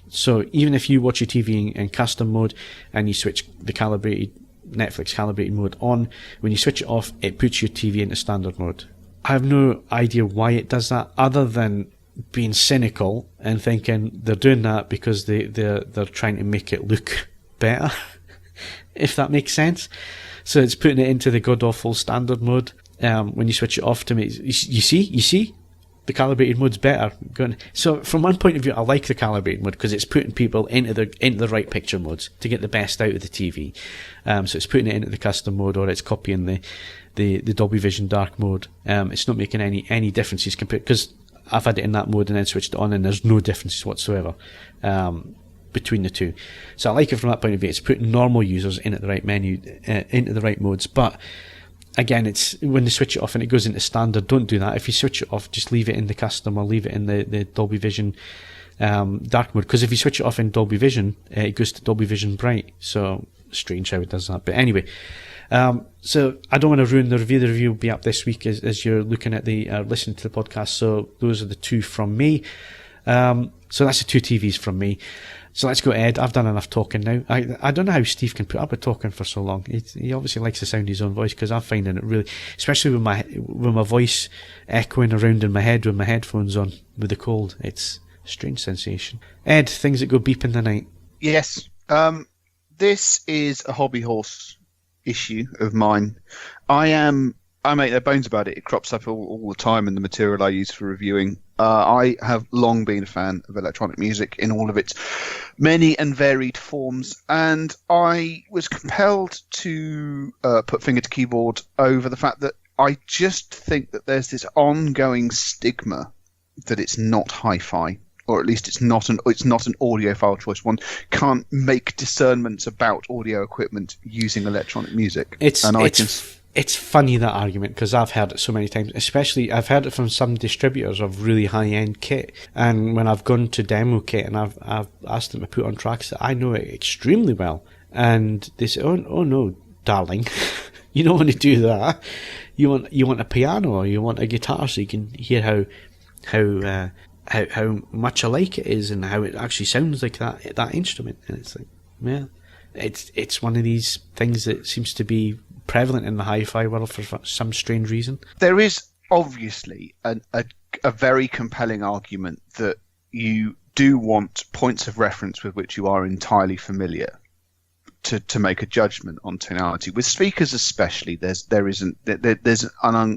So even if you watch your TV in custom mode and you switch the Netflix calibrated mode on, when you switch it off, it puts your TV into standard mode. I have no idea why it does that, other than being cynical and thinking they're doing that because they're trying to make it look better, if that makes sense. So it's putting it into the god awful standard mode. When you switch it off, to me, you see the calibrated mode's better. So from one point of view, I like the calibrated mode because it's putting people into the right picture modes to get the best out of the TV. So it's putting it into the custom mode, or it's copying the Dolby Vision Dark mode. It's not making any differences compared, because I've had it in that mode and then switched it on, and there's no differences whatsoever between the two. So I like it from that point of view. It's putting normal users into the right menu, into the right modes. But again, it's when they switch it off and it goes into standard, don't do that. If you switch it off, just leave it in the custom, or leave it in the Dolby Vision dark mode. Because if you switch it off in Dolby Vision, it goes to Dolby Vision bright. So strange how it does that. But anyway, so I don't want to ruin the review. The review will be up this week as you're looking at listening to the podcast. So those are the two from me. So that's the two TVs from me. So let's go to Ed. I've done enough talking now. I don't know how Steve can put up with talking for so long. He obviously likes the sound of his own voice, because I'm finding it really, especially with my voice echoing around in my head with my headphones on with the cold. It's a strange sensation. Ed, things that go beep in the night. Yes. This is a hobby horse issue of mine. I make no bones about it. It crops up all the time in the material I use for reviewing. I have long been a fan of electronic music in all of its many and varied forms, and I was compelled to put finger to keyboard over the fact that I just think that there's this ongoing stigma that it's not hi-fi, or at least it's not an audiophile choice. One can't make discernments about audio equipment using electronic music. It's funny, that argument, because I've heard it so many times. Especially, I've heard it from some distributors of really high-end kit. And when I've gone to demo kit and I've asked them to put on tracks that I know it extremely well, and they say, "Oh no, darling, you don't want to do that. You want a piano, or you want a guitar, so you can hear how much alike it is and how it actually sounds like that instrument." And it's like, yeah, it's one of these things that seems to be prevalent in the hi-fi world for some strange reason. There is obviously a very compelling argument that you do want points of reference with which you are entirely familiar to make a judgment on tonality. With speakers especially, there's an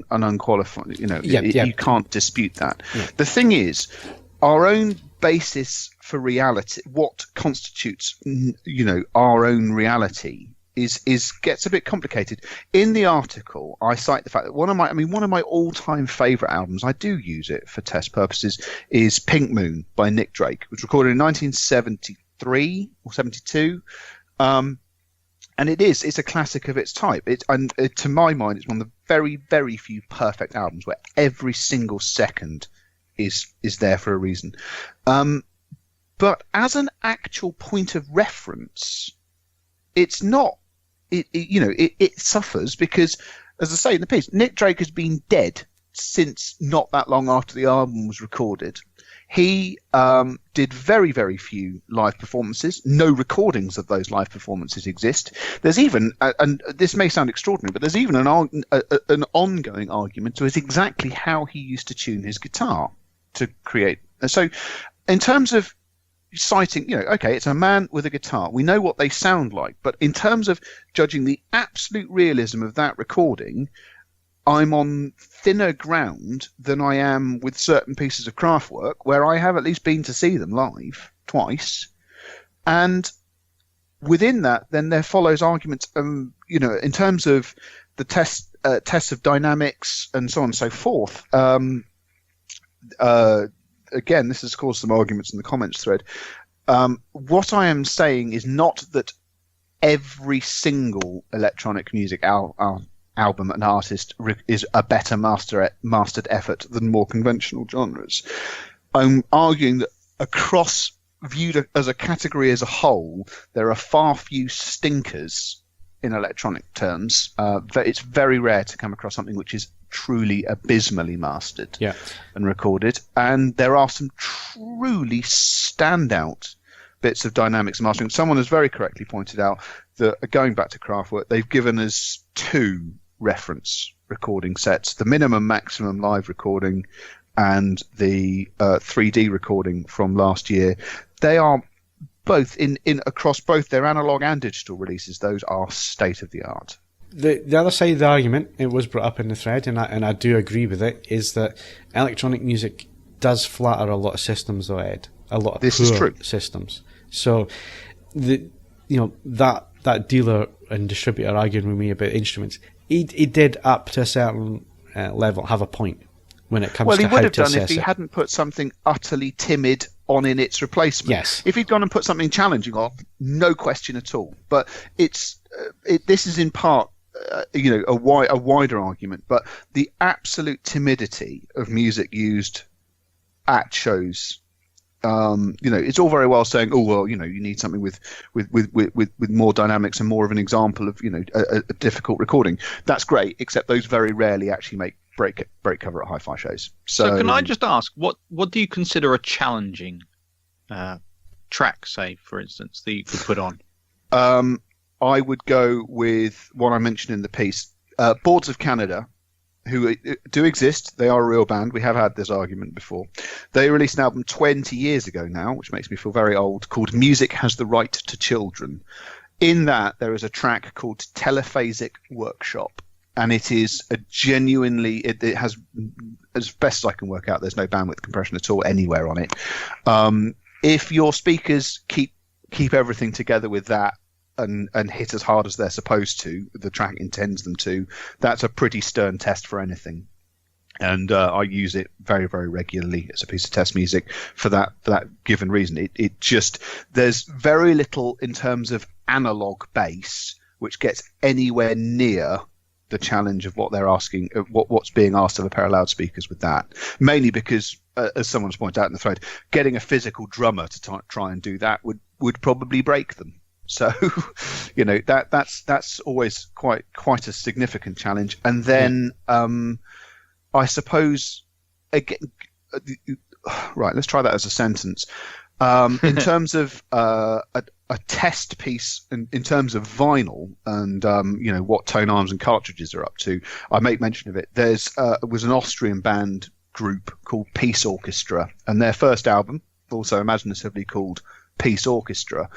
unqualified, you can't dispute that. Yeah. The thing is, our own basis for reality, what constitutes our own reality, is gets a bit complicated. In the article, I cite the fact that one of my all-time favorite albums, I do use it for test purposes, is Pink Moon by Nick Drake. It was recorded in 1973 or 72. And it's a classic of its type. To my mind, it's one of the very, very few perfect albums where every single second is there for a reason. But as an actual point of reference, it's not. It suffers because, as I say in the piece, Nick Drake has been dead since not that long after the album was recorded. He did very, very few live performances. No recordings of those live performances exist. There's even, and this may sound extraordinary, but there's even an ongoing argument as exactly how he used to tune his guitar to create. So, in terms of citing, okay, it's a man with a guitar. We know what they sound like, but in terms of judging the absolute realism of that recording, I'm on thinner ground than I am with certain pieces of craft work where I have at least been to see them live twice. And within that, then there follows arguments, in terms of the tests of dynamics and so on and so forth. Again, this has caused some arguments in the comments thread. What I am saying is not that every single electronic music album and artist is a better mastered effort than more conventional genres. I'm arguing that viewed as a category as a whole, there are far few stinkers in electronic terms. It's very rare to come across something which is truly abysmally mastered and recorded, and there are some truly standout bits of dynamics and mastering. Someone has very correctly pointed out that, going back to Kraftwerk, they've given us two reference recording sets: the minimum maximum live recording and the 3D recording from last year. They are both in across both their analog and digital releases. Those are state of the art. The other side of the argument, it was brought up in the thread, and I do agree with it, is that electronic music does flatter a lot of systems, though, Ed. A lot of poor systems. So, that dealer and distributor arguing with me about instruments, he did, up to a certain level, have a point when it comes to how to assess it. Well, he would have done if he hadn't put something utterly timid on in its replacement. Yes. If he'd gone and put something challenging on, no question at all. But this is in part a wider argument, but the absolute timidity of music used at shows. It's all very well saying, oh well, you need something with more dynamics and more of an example of a difficult recording. That's great, except those very rarely actually make break cover at hi-fi shows. So can I just ask, what do you consider a challenging track, say, for instance, that you could put on? I would go with what I mentioned in the piece. Boards of Canada, who do exist. They are a real band. We have had this argument before. They released an album 20 years ago now, which makes me feel very old, called Music Has the Right to Children. In that, there is a track called Telephasic Workshop. And it is a genuinely, it has, as best as I can work out, there's no bandwidth compression at all anywhere on it. If your speakers keep everything together with that, and hit as hard as they're supposed to, the track intends them to, that's a pretty stern test for anything. And I use it very, very regularly as a piece of test music for that given reason. It just, there's very little in terms of analog bass which gets anywhere near the challenge of what they're asking, what's being asked of a pair of loudspeakers with that. Mainly because, as someone's pointed out in the thread, getting a physical drummer to try and do that would probably break them. So, that's always quite a significant challenge. And then, I suppose, again, right, let's try that as a sentence. In terms of a test piece in terms of vinyl and what tone arms and cartridges are up to. I make mention of it. There's was an Austrian band group called Peace Orchestra, and their first album, also imaginatively called Peace Orchestra.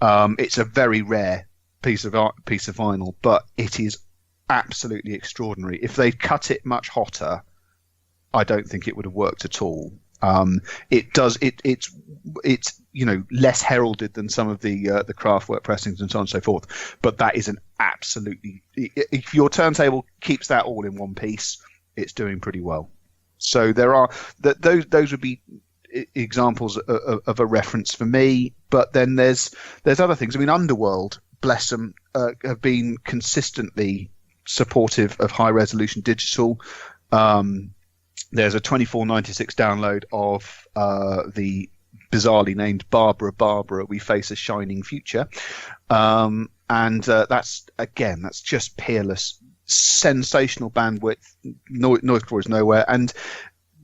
It's a very rare piece of vinyl, but it is absolutely extraordinary. If they'd cut it much hotter, I don't think it would have worked at all. It's less heralded than some of the Kraftwerk pressings and so on and so forth. But that is an absolutely, if your turntable keeps that all in one piece, it's doing pretty well. So there are those would be examples of a reference for me. But then there's other things. I mean, Underworld, bless them, have been consistently supportive of high resolution digital. There's a 2496 download of the bizarrely named Barbara, We Face a Shining Future. And that's just peerless, sensational bandwidth, noise floor is nowhere. And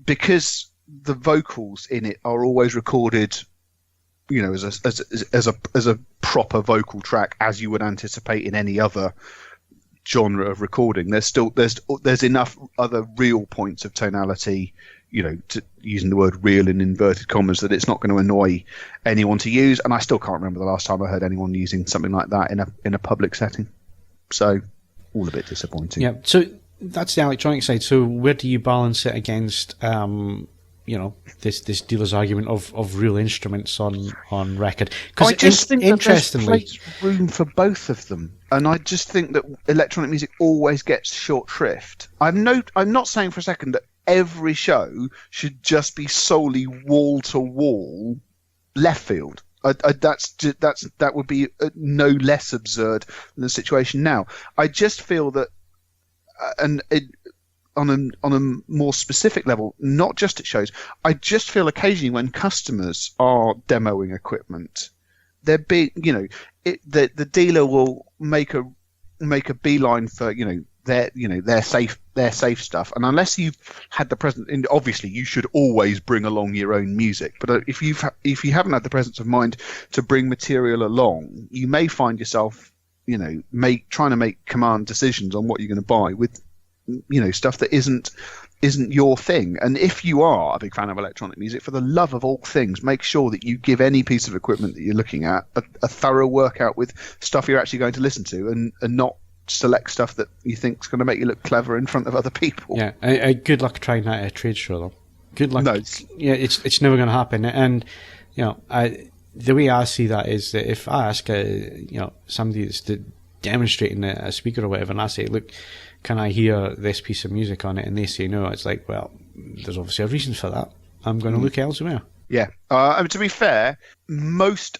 because the vocals in it are always recorded, as a proper vocal track, as you would anticipate in any other genre of recording, there's enough other real points of tonality, using the word real in inverted commas, that it's not going to annoy anyone to use. And I still can't remember the last time I heard anyone using something like that in a public setting. So all a bit disappointing. Yeah. So that's the electronic side. So where do you balance it against this dealer's argument of real instruments on record? Because I just think that there's room for both of them, and I just think that electronic music always gets short shrift. I'm not saying for a second that every show should just be solely wall to wall left field. That would be no less absurd than the situation now. I just feel that, on a more specific level, not just at shows, I just feel occasionally when customers are demoing equipment, the dealer will make a beeline for their safe stuff, and unless you've had the presence, and obviously you should always bring along your own music, but if you haven't had the presence of mind to bring material along, you may find yourself trying to make command decisions on what you're going to buy with stuff that isn't your thing. And if you are a big fan of electronic music, for the love of all things, make sure that you give any piece of equipment that you're looking at a thorough workout with stuff you're actually going to listen to, and not select stuff that you think is going to make you look clever in front of other people. Yeah, good luck trying that at a trade show, though. Good luck. No, it's never going to happen. And the way I see that is that if I ask somebody that's demonstrating a speaker or whatever, and I say, look, can I hear this piece of music on it? And they say no. It's like, well, there's obviously a reason for that. I'm going to look elsewhere. Yeah. To be fair, most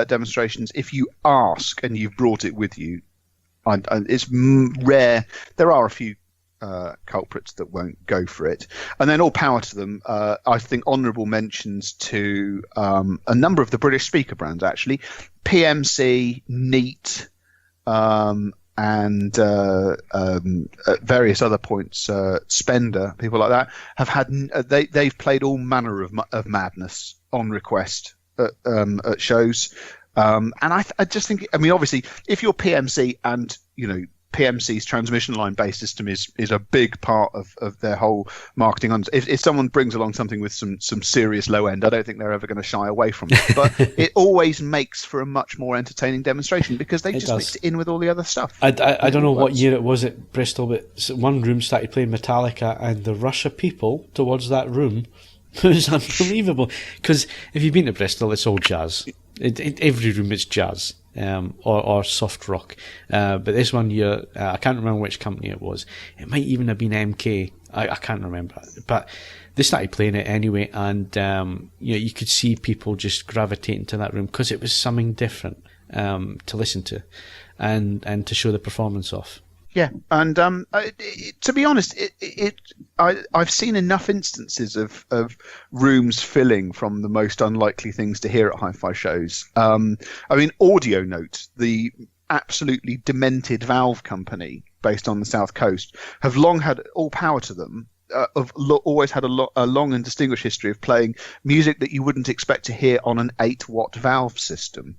demonstrations, if you ask and you've brought it with you, it's rare. There are a few culprits that won't go for it, and then all power to them. I think honourable mentions to a number of the British speaker brands, actually, PMC, Neat, and at various other points, Spender, people like that, have had they've played all manner of madness on request at shows, and I just think, I mean, obviously, if you're PMC and PMC's transmission line based system is a big part of their whole marketing. If someone brings along something with some serious low end, I don't think they're ever going to shy away from it. But it always makes for a much more entertaining demonstration because they just mix it in with all the other stuff. I don't know what year it was at Bristol, but one room started playing Metallica, and the rush of people towards that room was unbelievable. Because if you've been to Bristol, it's all jazz. Every room is jazz. Or soft rock, but this one year, I can't remember which company it was. It might even have been MK. I can't remember, but they started playing it anyway, and you could see people just gravitating to that room because it was something different to listen to, and to show the performance off. Yeah, and to be honest, I've seen enough instances of rooms filling from the most unlikely things to hear at hi-fi shows. I mean, Audio Note, the absolutely demented valve company based on the South Coast, have long had, all power to them, always had a long and distinguished history of playing music that you wouldn't expect to hear on an 8-watt valve system.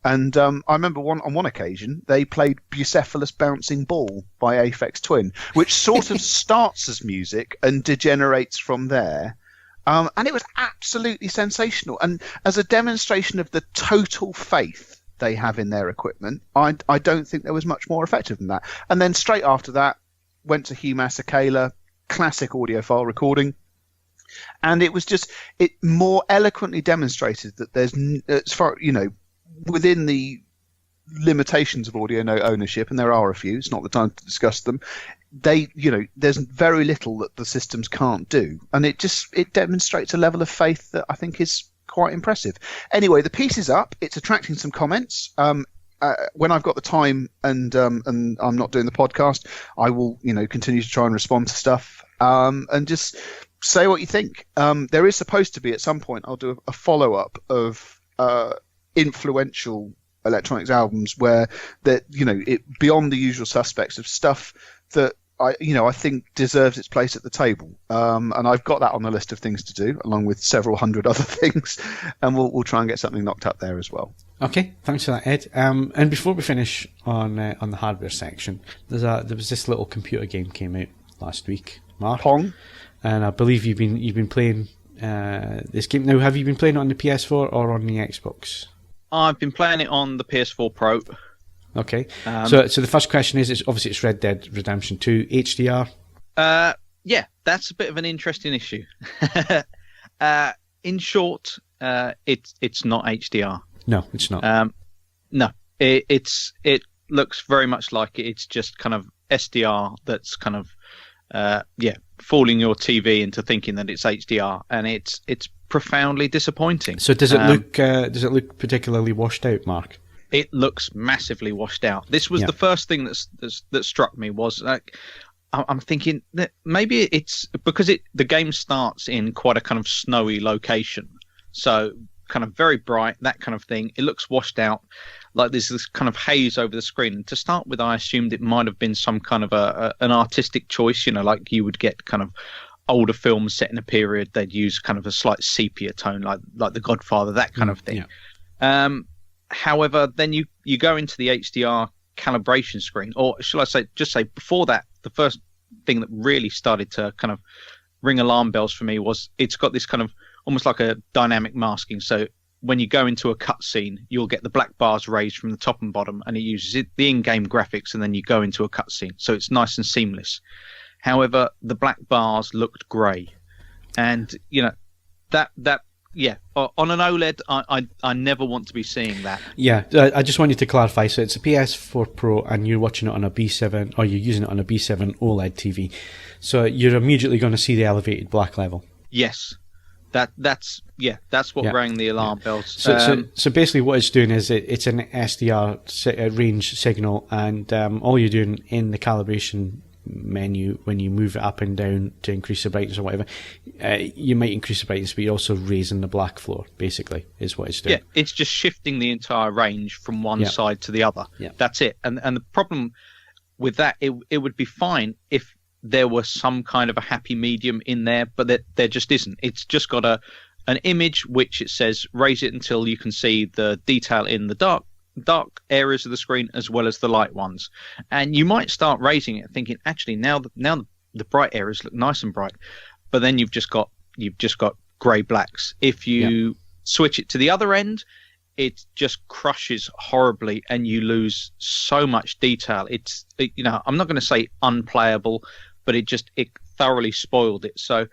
And I remember on one occasion they played Bucephalus Bouncing Ball by Aphex Twin, which sort of starts as music and degenerates from there. And it was absolutely sensational. And as a demonstration of the total faith they have in their equipment, I don't think there was much more effective than that. And then straight after that, went to Hugh Masekela, classic audiophile recording, and it was just, it more eloquently demonstrated that there's, as far, within the limitations of audio ownership, and there are a few, it's not the time to discuss them, there's very little that the systems can't do, and it demonstrates a level of faith that I think is quite impressive. Anyway, the piece is up. It's attracting some comments. When I've got the time and I'm not doing the podcast, I will continue to try and respond to stuff and just say what you think. There is supposed to be at some point, I'll do a follow-up of influential electronics albums where that beyond the usual suspects of stuff that I think deserves its place at the table, and I've got that on the list of things to do, along with several hundred other things, and we'll try and get something knocked up there as well. Okay, thanks for that, Ed. And before we finish on the hardware section, there was this little computer game came out last week, Mark. Pong. And I believe you've been playing this game. Now, have you been playing it on the PS4 or on the Xbox? I've been playing it on the PS4 Pro. Okay. So the first question is, it's Red Dead Redemption 2 HDR. Yeah, that's a bit of an interesting issue. In short, it's not HDR. No, it's not. No, it looks very much like it's just kind of SDR that's kind of fooling your TV into thinking that it's HDR, and it's profoundly disappointing. So does it look particularly washed out, Mark? It looks massively washed out. This was the first thing that struck me, was like, I'm thinking that maybe it's because the game starts in quite a kind of snowy location, so kind of very bright, that kind of thing. It looks washed out, like there's this kind of haze over the screen. And to start with, I assumed it might have been some kind of an artistic choice, like you would get kind of older films set in a period, they'd use kind of a slight sepia tone, like The Godfather, that kind of thing. Yeah. However, then you go into the HDR calibration screen, or shall I say before that, the first thing that really started to kind of ring alarm bells for me was it's got this kind of almost like a dynamic masking. So when you go into a cutscene, you'll get the black bars raised from the top and bottom, and it uses the in-game graphics, and then you go into a cutscene. So it's nice and seamless. However, the black bars looked grey, and that. Yeah, on an OLED, I never want to be seeing that. Yeah, I just wanted to clarify. So it's a PS4 Pro, and you're watching it on a B7, or you're using it on a B7 OLED TV. So you're immediately going to see the elevated black level. Yes, that's what rang the alarm bells. So basically, what it's doing is it's an SDR range signal, and all you're doing in the calibration menu, when you move it up and down to increase the brightness or whatever, you might increase the brightness, but you're also raising the black floor, basically, is what it's doing. Yeah, it's just shifting the entire range from one side to the other. Yeah. That's it. And the problem with that, it would be fine if there was some kind of a happy medium in there, but there just isn't. It's just got an image which it says raise it until you can see the detail in the dark areas of the screen as well as the light ones, and you might start raising it thinking, actually now the bright areas look nice and bright, but then you've just got grey blacks. If you switch it to the other end, it just crushes horribly and you lose so much detail. I'm not going to say unplayable, but it thoroughly spoiled it. So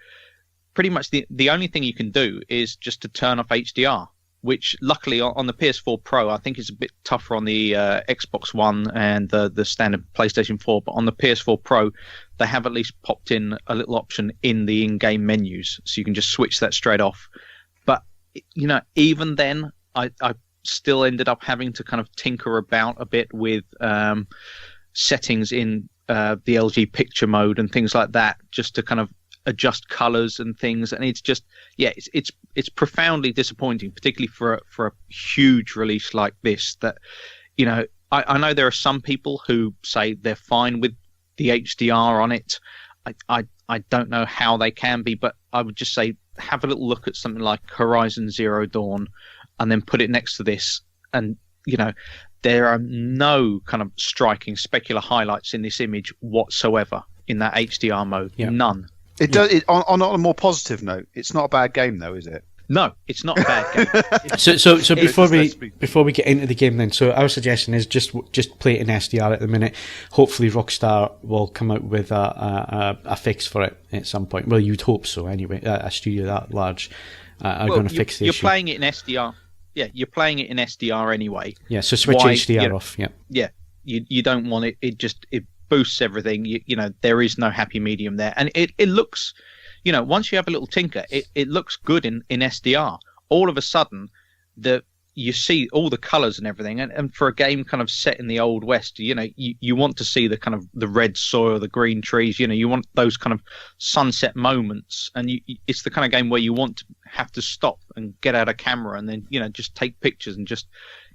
pretty much the only thing you can do is just to turn off HDR, which luckily on the PS4 Pro, I think is a bit tougher on the Xbox One and the standard PlayStation 4. But on the PS4 Pro, they have at least popped in a little option in the in-game menus, so you can just switch that straight off. But even then, I still ended up having to kind of tinker about a bit with settings in the LG picture mode and things like that, just to kind of adjust colors and things, and it's just it's profoundly disappointing, particularly for a huge release like this. That I know there are some people who say they're fine with the HDR on it. I don't know how they can be, but I would just say have a little look at something like Horizon Zero Dawn, and then put it next to this, and there are no kind of striking specular highlights in this image whatsoever in that HDR mode. Yeah. None. It does. On a more positive note, it's not a bad game, though, is it? No, it's not a bad game. So before we get into the game, then, so our suggestion is just play it in SDR at the minute. Hopefully, Rockstar will come out with a fix for it at some point. Well, you'd hope so, anyway. A studio that large are going to fix the issue. You're playing it in SDR. Yeah, you're playing it in SDR anyway. Yeah, so switch HDR off. Yeah. Yeah, you don't want it. It boosts everything. There is no happy medium there, and it looks. Once you have a little tinker, it looks good in SDR. All of a sudden, you see all the colours and everything, and for a game kind of set in the Old West, you want to see the kind of the red soil, the green trees. You want those kind of sunset moments, and it's the kind of game where you want to have to stop and get out a camera and then just take pictures and just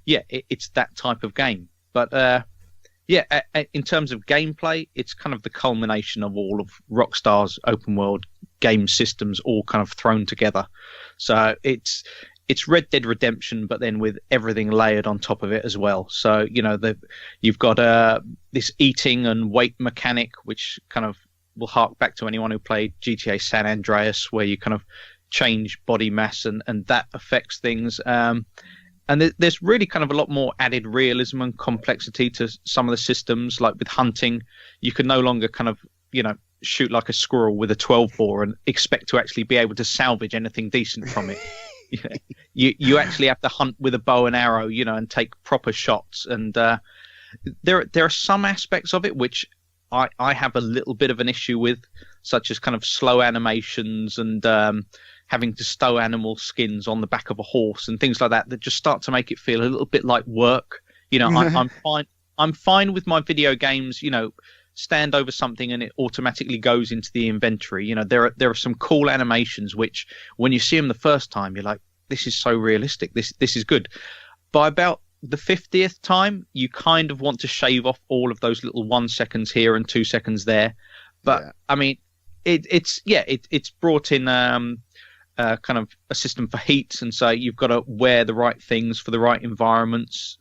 it's that type of game. But in terms of gameplay, it's kind of the culmination of all of Rockstar's open world game systems all kind of thrown together. So it's Red Dead Redemption, but then with everything layered on top of it as well. So you've got this eating and weight mechanic, which kind of will hark back to anyone who played GTA San Andreas, where you kind of change body mass and that affects things. And there's really kind of a lot more added realism and complexity to some of the systems. Like with hunting, you can no longer kind of, shoot like a squirrel with a 12-bore and expect to actually be able to salvage anything decent from it. You actually have to hunt with a bow and arrow, and take proper shots. And there are some aspects of it which I have a little bit of an issue with, such as kind of slow animations and having to stow animal skins on the back of a horse and things like that just start to make it feel a little bit like work. I'm fine. I'm fine with my video games, stand over something and it automatically goes into the inventory. There are some cool animations which, when you see them the first time, you're like, this is so realistic. This is good. By about the 50th time, you kind of want to shave off all of those little 1 seconds here and 2 seconds there. But I mean, it's brought in kind of a system for heat, and so you've got to wear the right things for the right environments,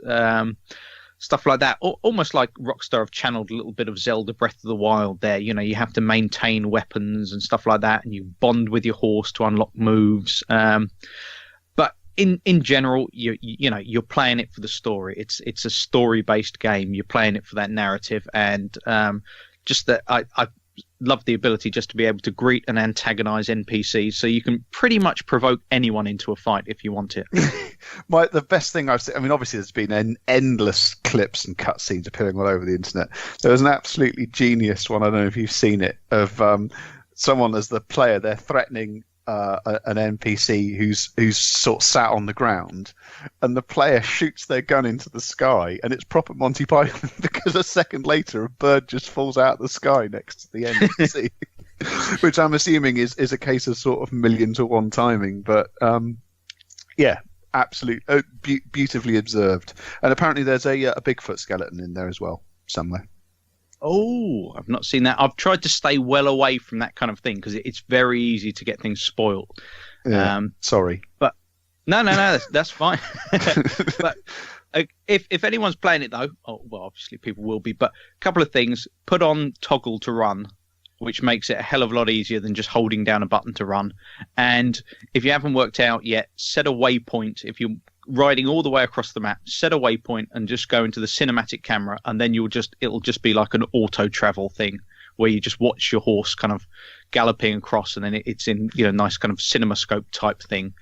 stuff like that. Almost like Rockstar have channeled a little bit of Zelda Breath of the Wild there. You have to maintain weapons and stuff like that, and you bond with your horse to unlock moves. But in general, you're playing it for the story. It's a story-based game. You're playing it for that narrative, and just that I love the ability just to be able to greet and antagonize NPCs, so you can pretty much provoke anyone into a fight if you want it. The best thing I've seen, I mean, obviously there's been endless clips and cutscenes appearing all over the internet. There was an absolutely genius one, I don't know if you've seen it, of someone as the player, they're threatening an NPC who's sort of sat on the ground, and the player shoots their gun into the sky, and it's proper Monty Python because a second later a bird just falls out of the sky next to the NPC, which I'm assuming is a case of sort of 1,000,000-to-1 timing. But beautifully observed. And apparently there's a Bigfoot skeleton in there as well somewhere. Oh, I've not seen that. I've tried to stay well away from that kind of thing because it's very easy to get things spoiled. Yeah, sorry. But no, that's fine. But if anyone's playing it though, obviously people will be. But a couple of things: put on toggle to run, which makes it a hell of a lot easier than just holding down a button to run. And if you haven't worked out yet, set a waypoint. If you're riding all the way across the map, set a waypoint and just go into the cinematic camera, and then it'll just be like an auto travel thing where you just watch your horse kind of galloping across, and then it's in nice kind of cinemascope type thing.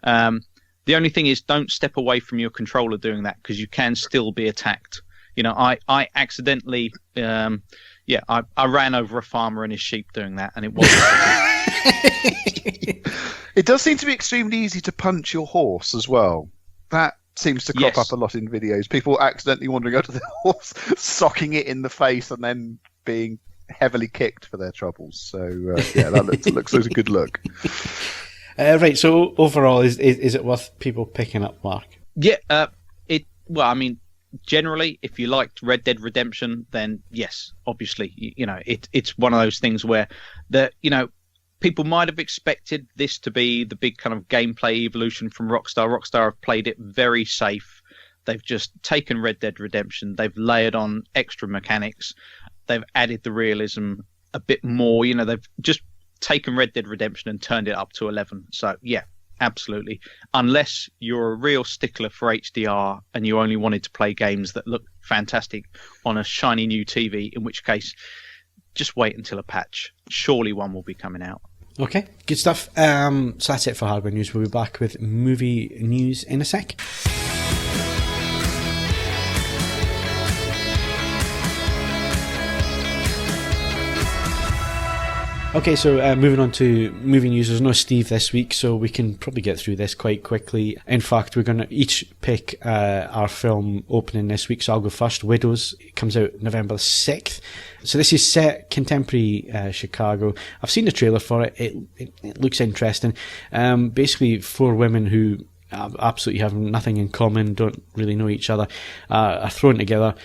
The only thing is, don't step away from your controller doing that, because you can still be attacked. I accidentally I ran over a farmer and his sheep doing that, and it wasn't. It does seem to be extremely easy to punch your horse as well. That seems to crop up a lot in videos. People accidentally wandering over to the horse, socking it in the face, and then being heavily kicked for their troubles. So that looks like a good look. Right. So overall, is it worth people picking up, Mark? Yeah. Well, I mean, generally, if you liked Red Dead Redemption, then yes, obviously, it's one of those things where people might have expected this to be the big kind of gameplay evolution from Rockstar. Rockstar have played it very safe. They've just taken Red Dead Redemption, they've layered on extra mechanics, they've added the realism a bit more. They've just taken Red Dead Redemption and turned it up to 11. So yeah, absolutely. Unless you're a real stickler for HDR and you only wanted to play games that look fantastic on a shiny new TV, in which case, just wait until a patch. Surely one will be coming out. Okay, good stuff. So that's it for hardware news. We'll be back with movie news in a sec. Okay, so moving on to movie news. There's no Steve this week, so we can probably get through this quite quickly. In fact, we're going to each pick our film opening this week. So I'll go first. Widows. It comes out November 6th. So this is set contemporary Chicago. I've seen the trailer for it. It looks interesting. Basically, 4 women who absolutely have nothing in common, don't really know each other, are thrown together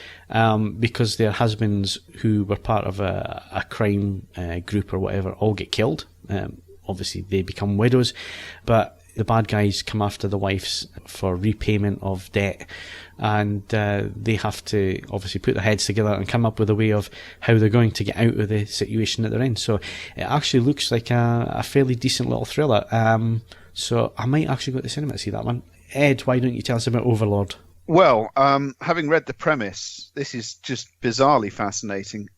because their husbands, who were part of a crime group or whatever, all get killed. Obviously, they become widows, but the bad guys come after the wives for repayment of debt, and they have to obviously put their heads together and come up with a way of how they're going to get out of the situation that they're in. So it actually looks like a fairly decent little thriller. So I might actually go to the cinema to see that one. Ed, why don't you tell us about Overlord? Well, having read the premise, this is just bizarrely fascinating.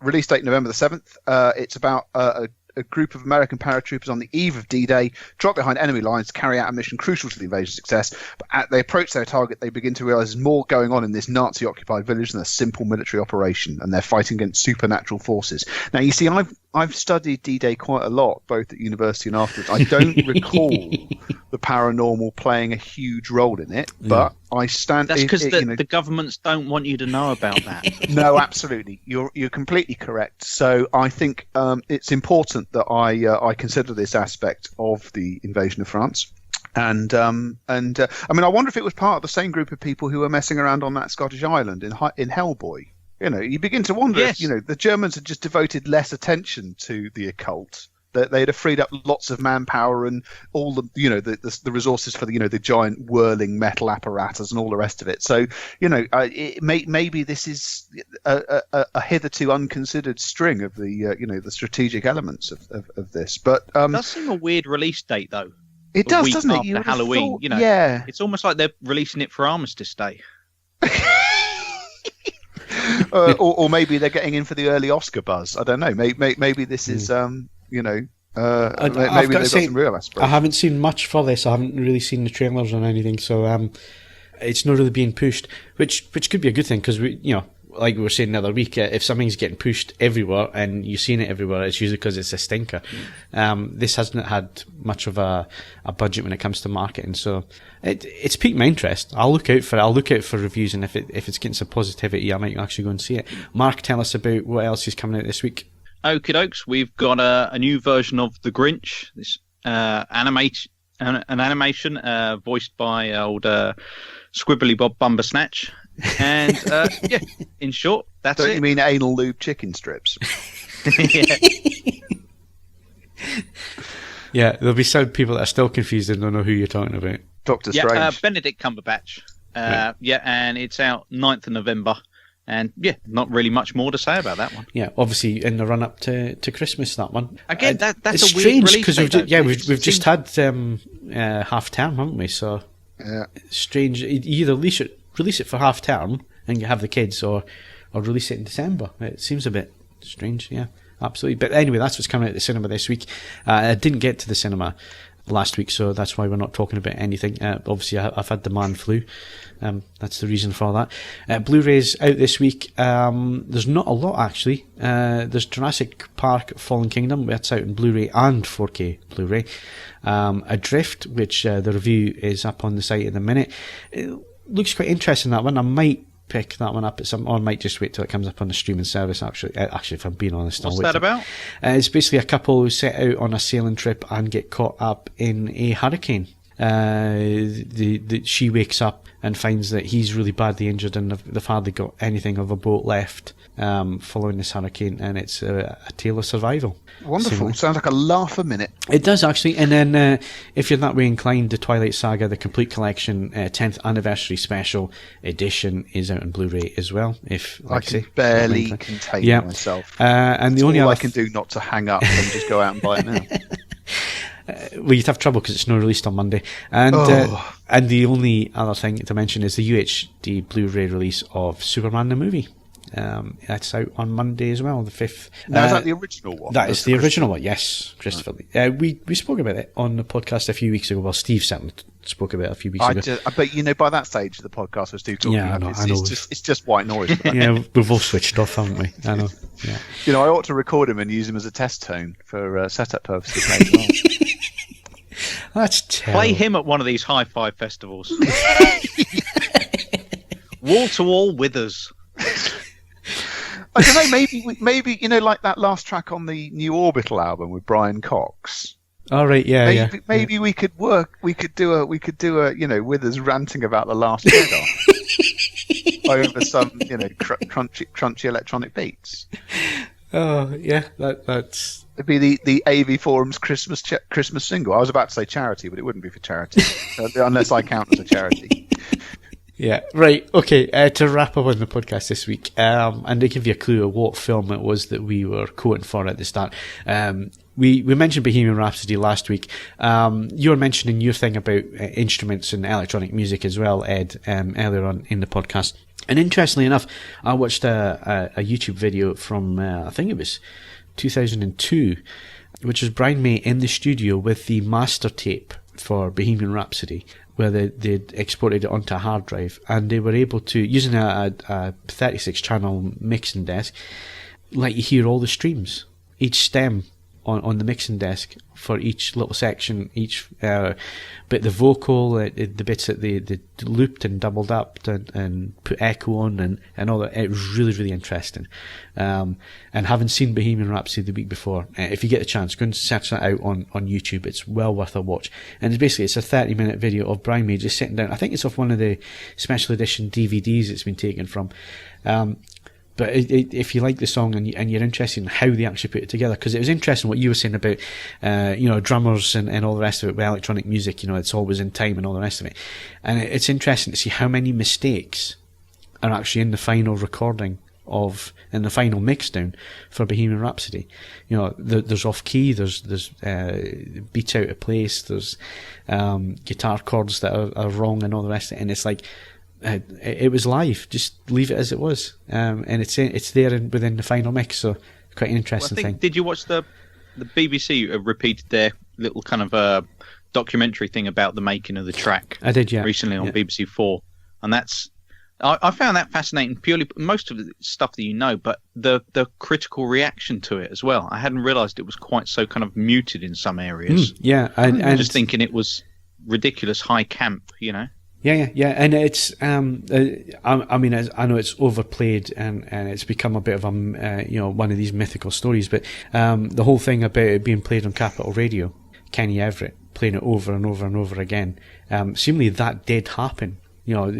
Release date November the 7th. It's about a group of American paratroopers on the eve of D-Day drop behind enemy lines to carry out a mission crucial to the invasion's success. But as they approach their target, they begin to realize there's more going on in this Nazi-occupied village than a simple military operation, and they're fighting against supernatural forces. Now, you see, I've studied D-Day quite a lot, both at university and afterwards. I don't recall the paranormal playing a huge role in it, but I stand... That's because the governments don't want you to know about that. No, absolutely. You're completely correct. So I think it's important that I consider this aspect of the invasion of France. And I mean, I wonder if it was part of the same group of people who were messing around on that Scottish island in Hellboy. You begin to wonder if, the Germans had just devoted less attention to the occult. They'd have freed up lots of manpower and all the, the resources for the giant whirling metal apparatus and all the rest of it. So, maybe this is a hitherto unconsidered string of the strategic elements of this. But it does seem a weird release date, though. It does, doesn't it? After Halloween, yeah. It's almost like they're releasing it for Armistice Day. or maybe they're getting in for the early Oscar buzz. I don't know. Maybe this is, maybe they've got some real aspirations. I haven't seen much for this. I haven't really seen the trailers or anything, so it's not really being pushed, which could be a good thing, because like we were saying the other week, if something's getting pushed everywhere and you've seen it everywhere, it's usually because it's a stinker. This hasn't had much of a budget when it comes to marketing, so it's piqued my interest. I'll look out for reviews, and if it's getting some positivity, I might actually go and see it. Mark, tell us about what else is coming out this week. Okie dokes, we've got a new version of The Grinch. This animation voiced by old Squibbly Bob Bumbersnatch. And in short, that's it. Don't you mean anal lube chicken strips? Yeah. There'll be some people that are still confused and don't know who you're talking about. Doctor Strange. Benedict Cumberbatch. And it's out 9th of November. And not really much more to say about that one. Yeah, obviously in the run up to Christmas, that one. Again, that's it's a weird strange because we've just had half term, haven't we? So it's strange. You either release it for half term and you have the kids, or release it in December. It seems a bit strange. Yeah, absolutely. But anyway, that's what's coming out of the cinema this week. I didn't get to the cinema last week, so that's why we're not talking about anything. Obviously, I've had the man flu. That's the reason for that. Blu-ray's out this week. There's not a lot, actually. There's Jurassic Park Fallen Kingdom. That's out in Blu-ray and 4K Blu-ray. Adrift, which the review is up on the site in a minute. It looks quite interesting, that one. I might pick that one up at some, or I might just wait till it comes up on the streaming service, actually, if I'm being honest. What's that about? It's basically a couple who set out on a sailing trip and get caught up in a hurricane. she wakes up and finds that he's really badly injured and they've hardly got anything of a boat left following this hurricane, and it's a tale of survival. Wonderful. Sounds like a laugh a minute. It does, actually. And then if you're that way inclined, the Twilight Saga, the Complete Collection 10th Anniversary Special Edition is out on Blu-ray as well. If I can barely contain myself. And the only all other I can do not to hang up and just go out and buy it now. Well, you'd have trouble because it's not released on Monday. And the only other thing to mention is the UHD Blu-ray release of Superman the movie. That's out on Monday as well, the 5th. Now, is that the original one? That is the original one, yes, Christopher Lee. We spoke about it on the podcast a few weeks ago. Well, Steve certainly spoke about it a few weeks ago. But by that stage of the podcast, we're still talking. Yeah, I know. It's just white noise. Yeah, we've all switched off, haven't we? I know. Yeah. I ought to record him and use him as a test tone for setup purposes. As well. That's terrible. Play him at one of these hi-fi festivals. Wall to wall withers. I don't know. Maybe like that last track on the new Orbital album with Brian Cox. All right, Maybe we could do a Withers ranting about the Last Jedi over some crunchy electronic beats. Oh yeah, that's. It'd be the AVForums Christmas single. I was about to say charity, but it wouldn't be for charity unless I count as a charity. Yeah, right. Okay, to wrap up on the podcast this week, and to give you a clue of what film it was that we were quoting for at the start, we mentioned Bohemian Rhapsody last week. You were mentioning your thing about instruments and electronic music as well, Ed, earlier on in the podcast. And interestingly enough, I watched a YouTube video from, I think it was 2002, which was Brian May in the studio with the master tape for Bohemian Rhapsody, where they'd exported it onto a hard drive, and they were able to, using a 36-channel mixing desk, let you hear all the streams, each stem on the mixing desk for each little section, each bit, the vocal, the bits that they looped and doubled up and put echo on and all that. It was really, really interesting. And having seen Bohemian Rhapsody the week before, if you get a chance, go and search that out on YouTube. It's well worth a watch. And it's a 30-minute video of Brian May just sitting down. I think it's off one of the special edition DVDs it's been taken from. But if you like the song and you're interested in how they actually put it together, because it was interesting what you were saying about, drummers and all the rest of it with electronic music, it's always in time and all the rest of it. And it's interesting to see how many mistakes are actually in the final recording in the final mix down for Bohemian Rhapsody. There's off key, there's beats out of place, there's guitar chords that are wrong and all the rest of it. And it's like, it was live. Just leave it as it was, and it's there within the final mix. So quite an interesting thing. Did you watch the BBC repeated their little kind of documentary thing about the making of the track? I did, yeah. Recently on BBC 4, and I found that fascinating. Purely most of the stuff that but the critical reaction to it as well. I hadn't realised it was quite so kind of muted in some areas. Yeah, and just thinking it was ridiculous high camp. Yeah, and it's I know it's overplayed and it's become a bit of a one of these mythical stories, but the whole thing about it being played on Capital Radio, Kenny Everett playing it over and over and over again, seemingly that did happen. You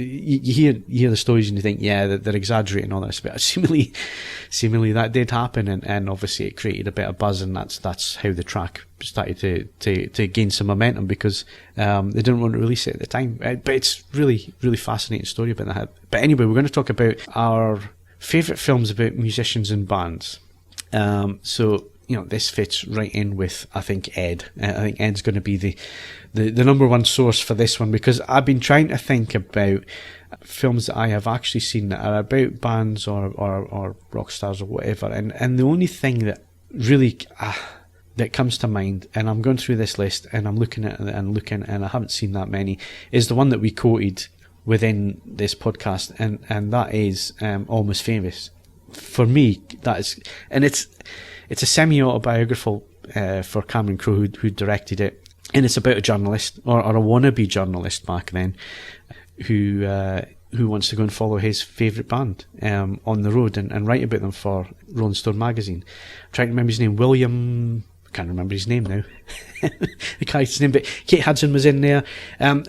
hear the stories and you think, yeah, they're exaggerating all this, but seemingly that did happen, and obviously it created a bit of buzz, and that's how the track started to gain some momentum, because they didn't want to release it at the time. But it's really, really fascinating story about that. But anyway, we're going to talk about our favourite films about musicians and bands. So this fits right in with, I think, Ed. I think Ed's going to be the number one source for this one, because I've been trying to think about films that I have actually seen that are about bands or rock stars or whatever, and the only thing that really that comes to mind, and I'm going through this list and I'm looking at it and I haven't seen that many, is the one that we quoted within this podcast, and that is Almost Famous. For me, that is, and it's a semi-autobiographical for Cameron Crowe, who directed it, and it's about a journalist or a wannabe journalist back then who wants to go and follow his favourite band on the road and write about them for Rolling Stone magazine. I'm trying to remember his name, William. I can't remember his name now. The character's name, but Kate Hudson was in there, and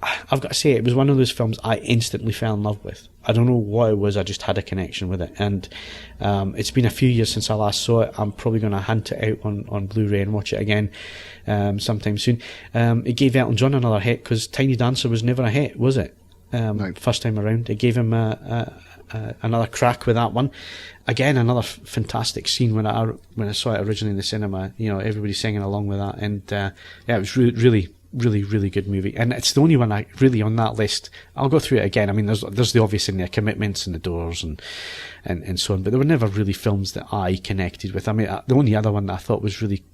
I've got to say, it was one of those films I instantly fell in love with. I don't know what it was, I just had a connection with it. And it's been a few years since I last saw it. I'm probably going to hunt it out on Blu-ray and watch it again sometime soon. It gave Elton John another hit, because Tiny Dancer was never a hit, was it? No. First time around. It gave him another crack with that one. Again, another fantastic scene when I saw it originally in the cinema. You know, everybody singing along with that. And yeah, it was really good movie, and it's the only one I really on that list. I'll go through it again. I mean, there's the obvious in there, Commitments and The Doors and so on, but there were never really films that I connected with. I mean, the only other one that I thought was really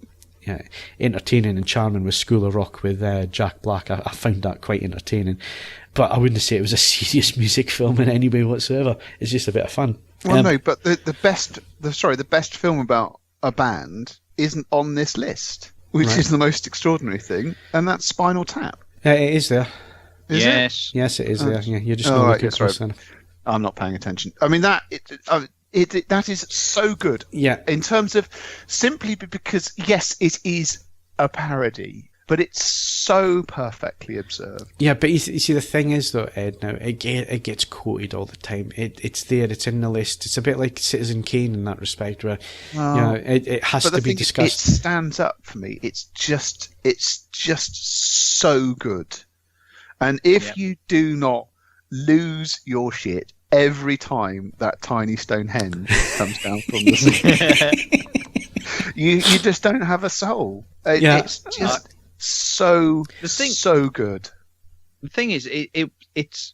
entertaining and charming was School of Rock with Jack Black. I found that quite entertaining, but I wouldn't say it was a serious music film in any way whatsoever. It's just a bit of fun. Well, no, but the best film about a band isn't on this list. Which is the most extraordinary thing, and that's Spinal Tap. It is there. Is yes. it? Yes, it is there. Yeah, you're just not looking close enough. I'm not paying attention. I mean, that is so good. Yeah. In terms of simply because, yes, it is a parody, but it's so perfectly observed. Yeah, but you see, the thing is, though, Ed, now, it gets quoted all the time. It's there, it's in the list. It's a bit like Citizen Kane in that respect, where it has to be discussed. It stands up for me. It's just so good. And if you do not lose your shit every time that tiny stone hen comes down from the sea, you just don't have a soul. It's just... so good. The thing is, it's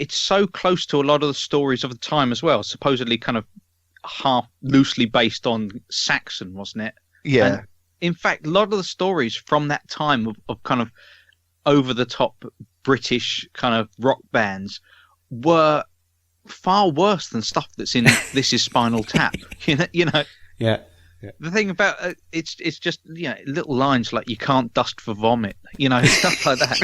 so close to a lot of the stories of the time as well. Supposedly, kind of half loosely based on Saxon, wasn't it? Yeah. And in fact, a lot of the stories from that time of kind of over the top British kind of rock bands were far worse than stuff that's in This Is Spinal Tap. You know. Yeah. Yeah. The thing about it's just little lines like "you can't dust for vomit," stuff like that.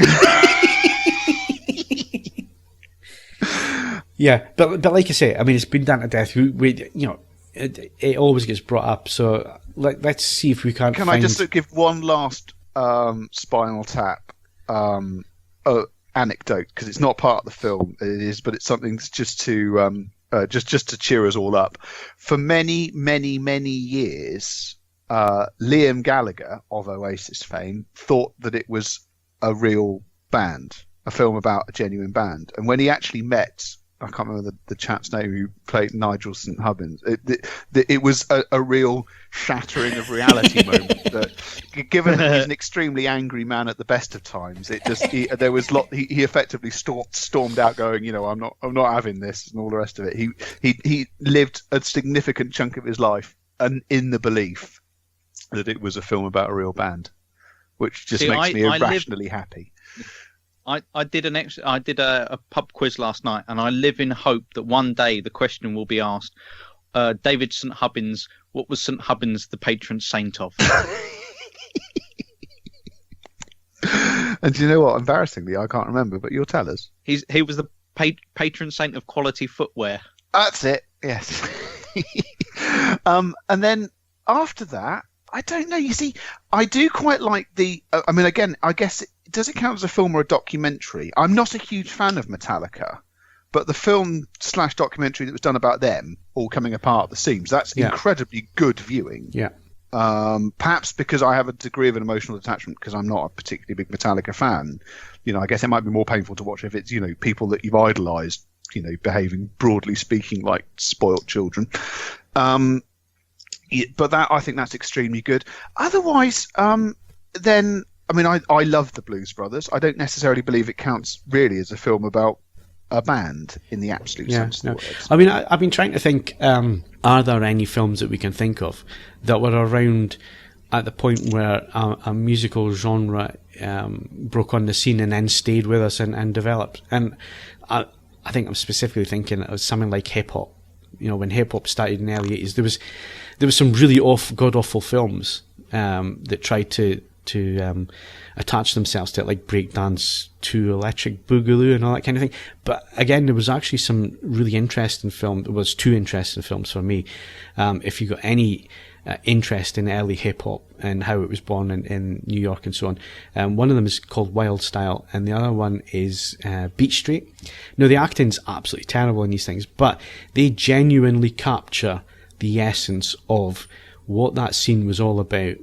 Yeah, but like I say, I mean, it's been done to death. It always gets brought up. So let's see if we can't. Can I just give one last Spinal Tap anecdote, because it's not part of the film. It is, but it's something that's just to. Just to cheer us all up. For many, many, many years, Liam Gallagher of Oasis fame thought that it was a real band, a film about a genuine band. And when he actually met, I can't remember the chap's name who played Nigel St. Hubbins, it was a real shattering of reality moment. That, given that he's an extremely angry man at the best of times, he effectively stormed out, going, I'm not having this, and all the rest of it. He lived a significant chunk of his life and in the belief that it was a film about a real band, which just makes me irrationally happy. I did a pub quiz last night, and I live in hope that one day the question will be asked, David St. Hubbins, what was St. Hubbins the patron saint of? And do you know what? Embarrassingly, I can't remember, but you'll tell us. He was the patron saint of quality footwear. That's it, yes. And then after that, I don't know. You see, I do quite like I mean, again, I guess does it count as a film or a documentary? I'm not a huge fan of Metallica, but the film/documentary that was done about them all coming apart at the seams, that's incredibly good viewing. Yeah. Perhaps because I have a degree of an emotional attachment, because I'm not a particularly big Metallica fan. I guess it might be more painful to watch if it's, people that you've idolised, behaving, broadly speaking, like spoilt children. But I think that's extremely good. Otherwise, then, I mean, I love the Blues Brothers. I don't necessarily believe it counts really as a film about a band in the absolute sense of the words. I mean, I've been trying to think, are there any films that we can think of that were around at the point where a musical genre broke on the scene and then stayed with us and developed? And I think I'm specifically thinking of something like hip-hop. When hip-hop started in the early 80s, there was some really god-awful films that tried to attach themselves to it, like breakdance to Electric Boogaloo and all that kind of thing. But again, there was actually some really interesting film. There was two interesting films for me. If you got any interest in early hip hop and how it was born in New York and so on, one of them is called Wild Style, and the other one is Beat Street. Now, the acting's absolutely terrible in these things, but they genuinely capture the essence of what that scene was all about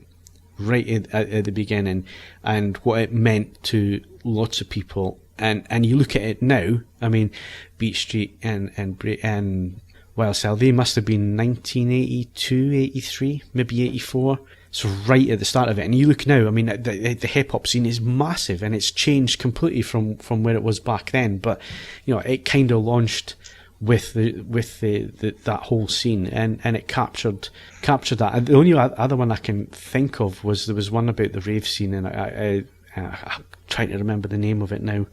right at the beginning, and what it meant to lots of people. And you look at it now, I mean, Beat Street and Wild Style, they must have been 1982, 83, maybe 84. So right at the start of it. And you look now, I mean, the hip-hop scene is massive, and it's changed completely from where it was back then. But, you know, it kind of launched with that whole scene, and it captured that. And the only other one I can think of was, there was one about the rave scene, and I'm trying to remember the name of it now,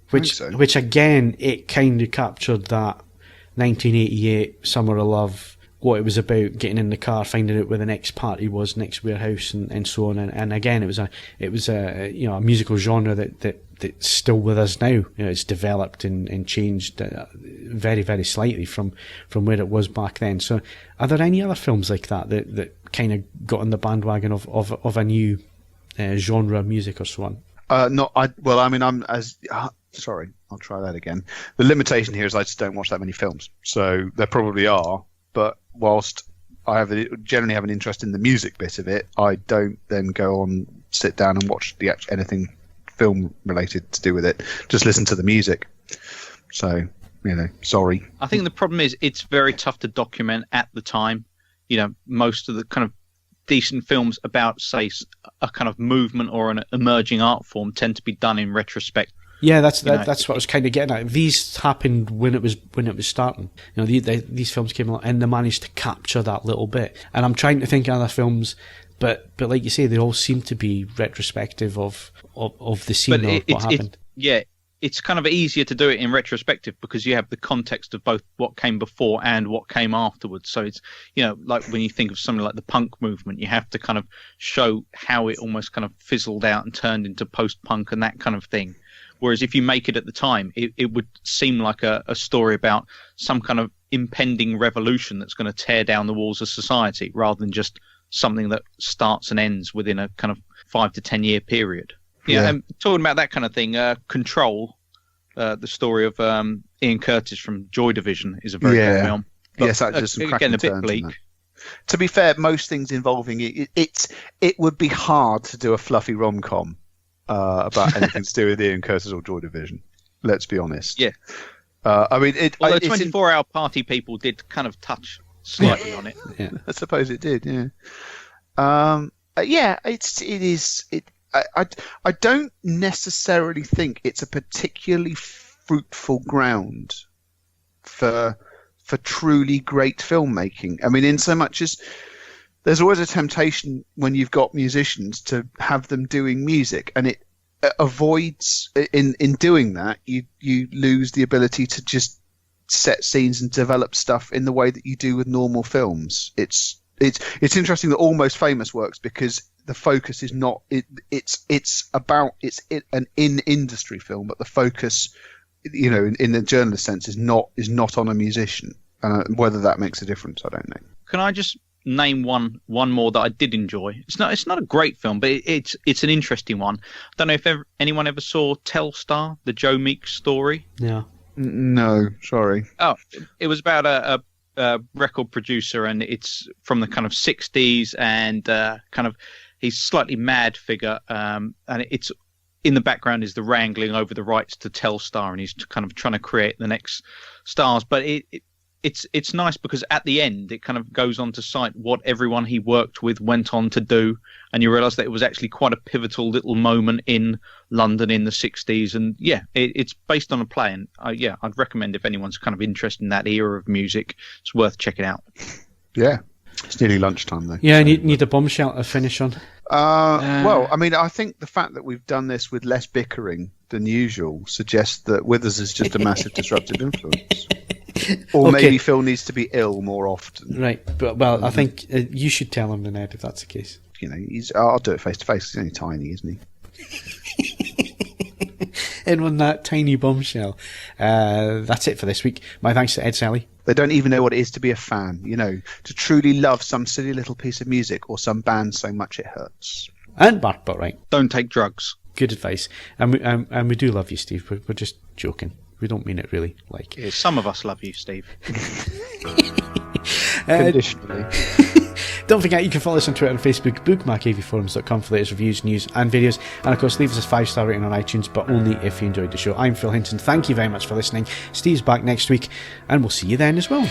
which again, it kind of captured that 1988 Summer of Love, what it was about, getting in the car, finding out where the next party was, next warehouse, and so on. And again, it was a you know, a musical genre that's still with us now. You know, it's developed and changed very, very slightly from where it was back then. So, are there any other films like that kind of got on the bandwagon of a new genre of music or so on? Sorry, I'll try that again. The limitation here is I just don't watch that many films. So there probably are, but whilst I generally have an interest in the music bit of it, I don't then go on, sit down and watch anything film related to do with it. Just listen to the music. So, you know, sorry. I think the problem is it's very tough to document at the time. You know, most of the kind of decent films about, say, a kind of movement or an emerging art form tend to be done in retrospect. Yeah, that's what I was kind of getting at. These happened when it was starting. You know, these films came along and they managed to capture that little bit. And I'm trying to think of other films, but like you say, they all seem to be retrospective of the scene or what happened. It's kind of easier to do it in retrospective because you have the context of both what came before and what came afterwards. So it's, you know, like when you think of something like the punk movement, you have to kind of show how it almost kind of fizzled out and turned into post-punk and that kind of thing. Whereas if you make it at the time, it would seem like a story about some kind of impending revolution that's going to tear down the walls of society, rather than just something that starts and ends within a kind of 5 to 10 year period. Yeah, and talking about that kind of thing, Control, the story of Ian Curtis from Joy Division, is a very good film. But, yes, that just again a bit bleak. To be fair, most things involving it would be hard to do a fluffy rom-com about anything to do with Ian Curtis or Joy Division. Let's be honest. Yeah. I mean, although 24-Hour Party People did kind of touch slightly on it. Yeah, I suppose it did. Yeah. I don't necessarily think it's a particularly fruitful ground for truly great filmmaking. I mean, in so much as there's always a temptation when you've got musicians to have them doing music, and it avoids, in doing that, you lose the ability to just set scenes and develop stuff in the way that you do with normal films. It's interesting that Almost Famous works because the focus is not it's an in-industry film, but the focus, you know, in the journalist sense, is not on a musician. Whether that makes a difference, I don't know. Can I just name one more that I did enjoy? It's not a great film, but it's an interesting one. I don't know if anyone ever saw Telstar, the Joe Meeks story. Yeah. No, sorry. Oh, it was about a record producer, and it's from the kind of 60s, and kind of he's slightly mad figure, and it's in the background is the wrangling over the rights to Telstar, and he's kind of trying to create the next stars. But it's nice because at the end it kind of goes on to cite what everyone he worked with went on to do, and you realise that it was actually quite a pivotal little moment in London in the 60s. And yeah, it's based on a play, and I'd recommend if anyone's kind of interested in that era of music, it's worth checking out. Yeah, it's nearly lunchtime though. Yeah, I need a bombshell to finish on. Well, I mean, I think the fact that we've done this with less bickering than usual suggests that Withers is just a massive disruptive influence. Or Okay. maybe Phil needs to be ill more often. Right, but I think you should tell him then, Ed, if that's the case. You know, I'll do it face to face. He's only tiny, isn't he? And on that tiny bombshell, that's it for this week. My thanks to Ed Selley. They don't even know what it is to be a fan, you know, to truly love some silly little piece of music or some band so much it hurts. And Mark Botwright. Don't take drugs. Good advice. And we do love you, Steve. We're just joking. We don't mean it really. Like, Yeah, some of us love you, Steve. Conditionally. Don't forget you can follow us on Twitter and Facebook, bookmark AVForums.com for the latest reviews, news and videos, and of course leave us a 5-star rating on iTunes, but only if you enjoyed the show. I'm Phil Hinton, thank you very much for listening. Steve's back next week and we'll see you then as well.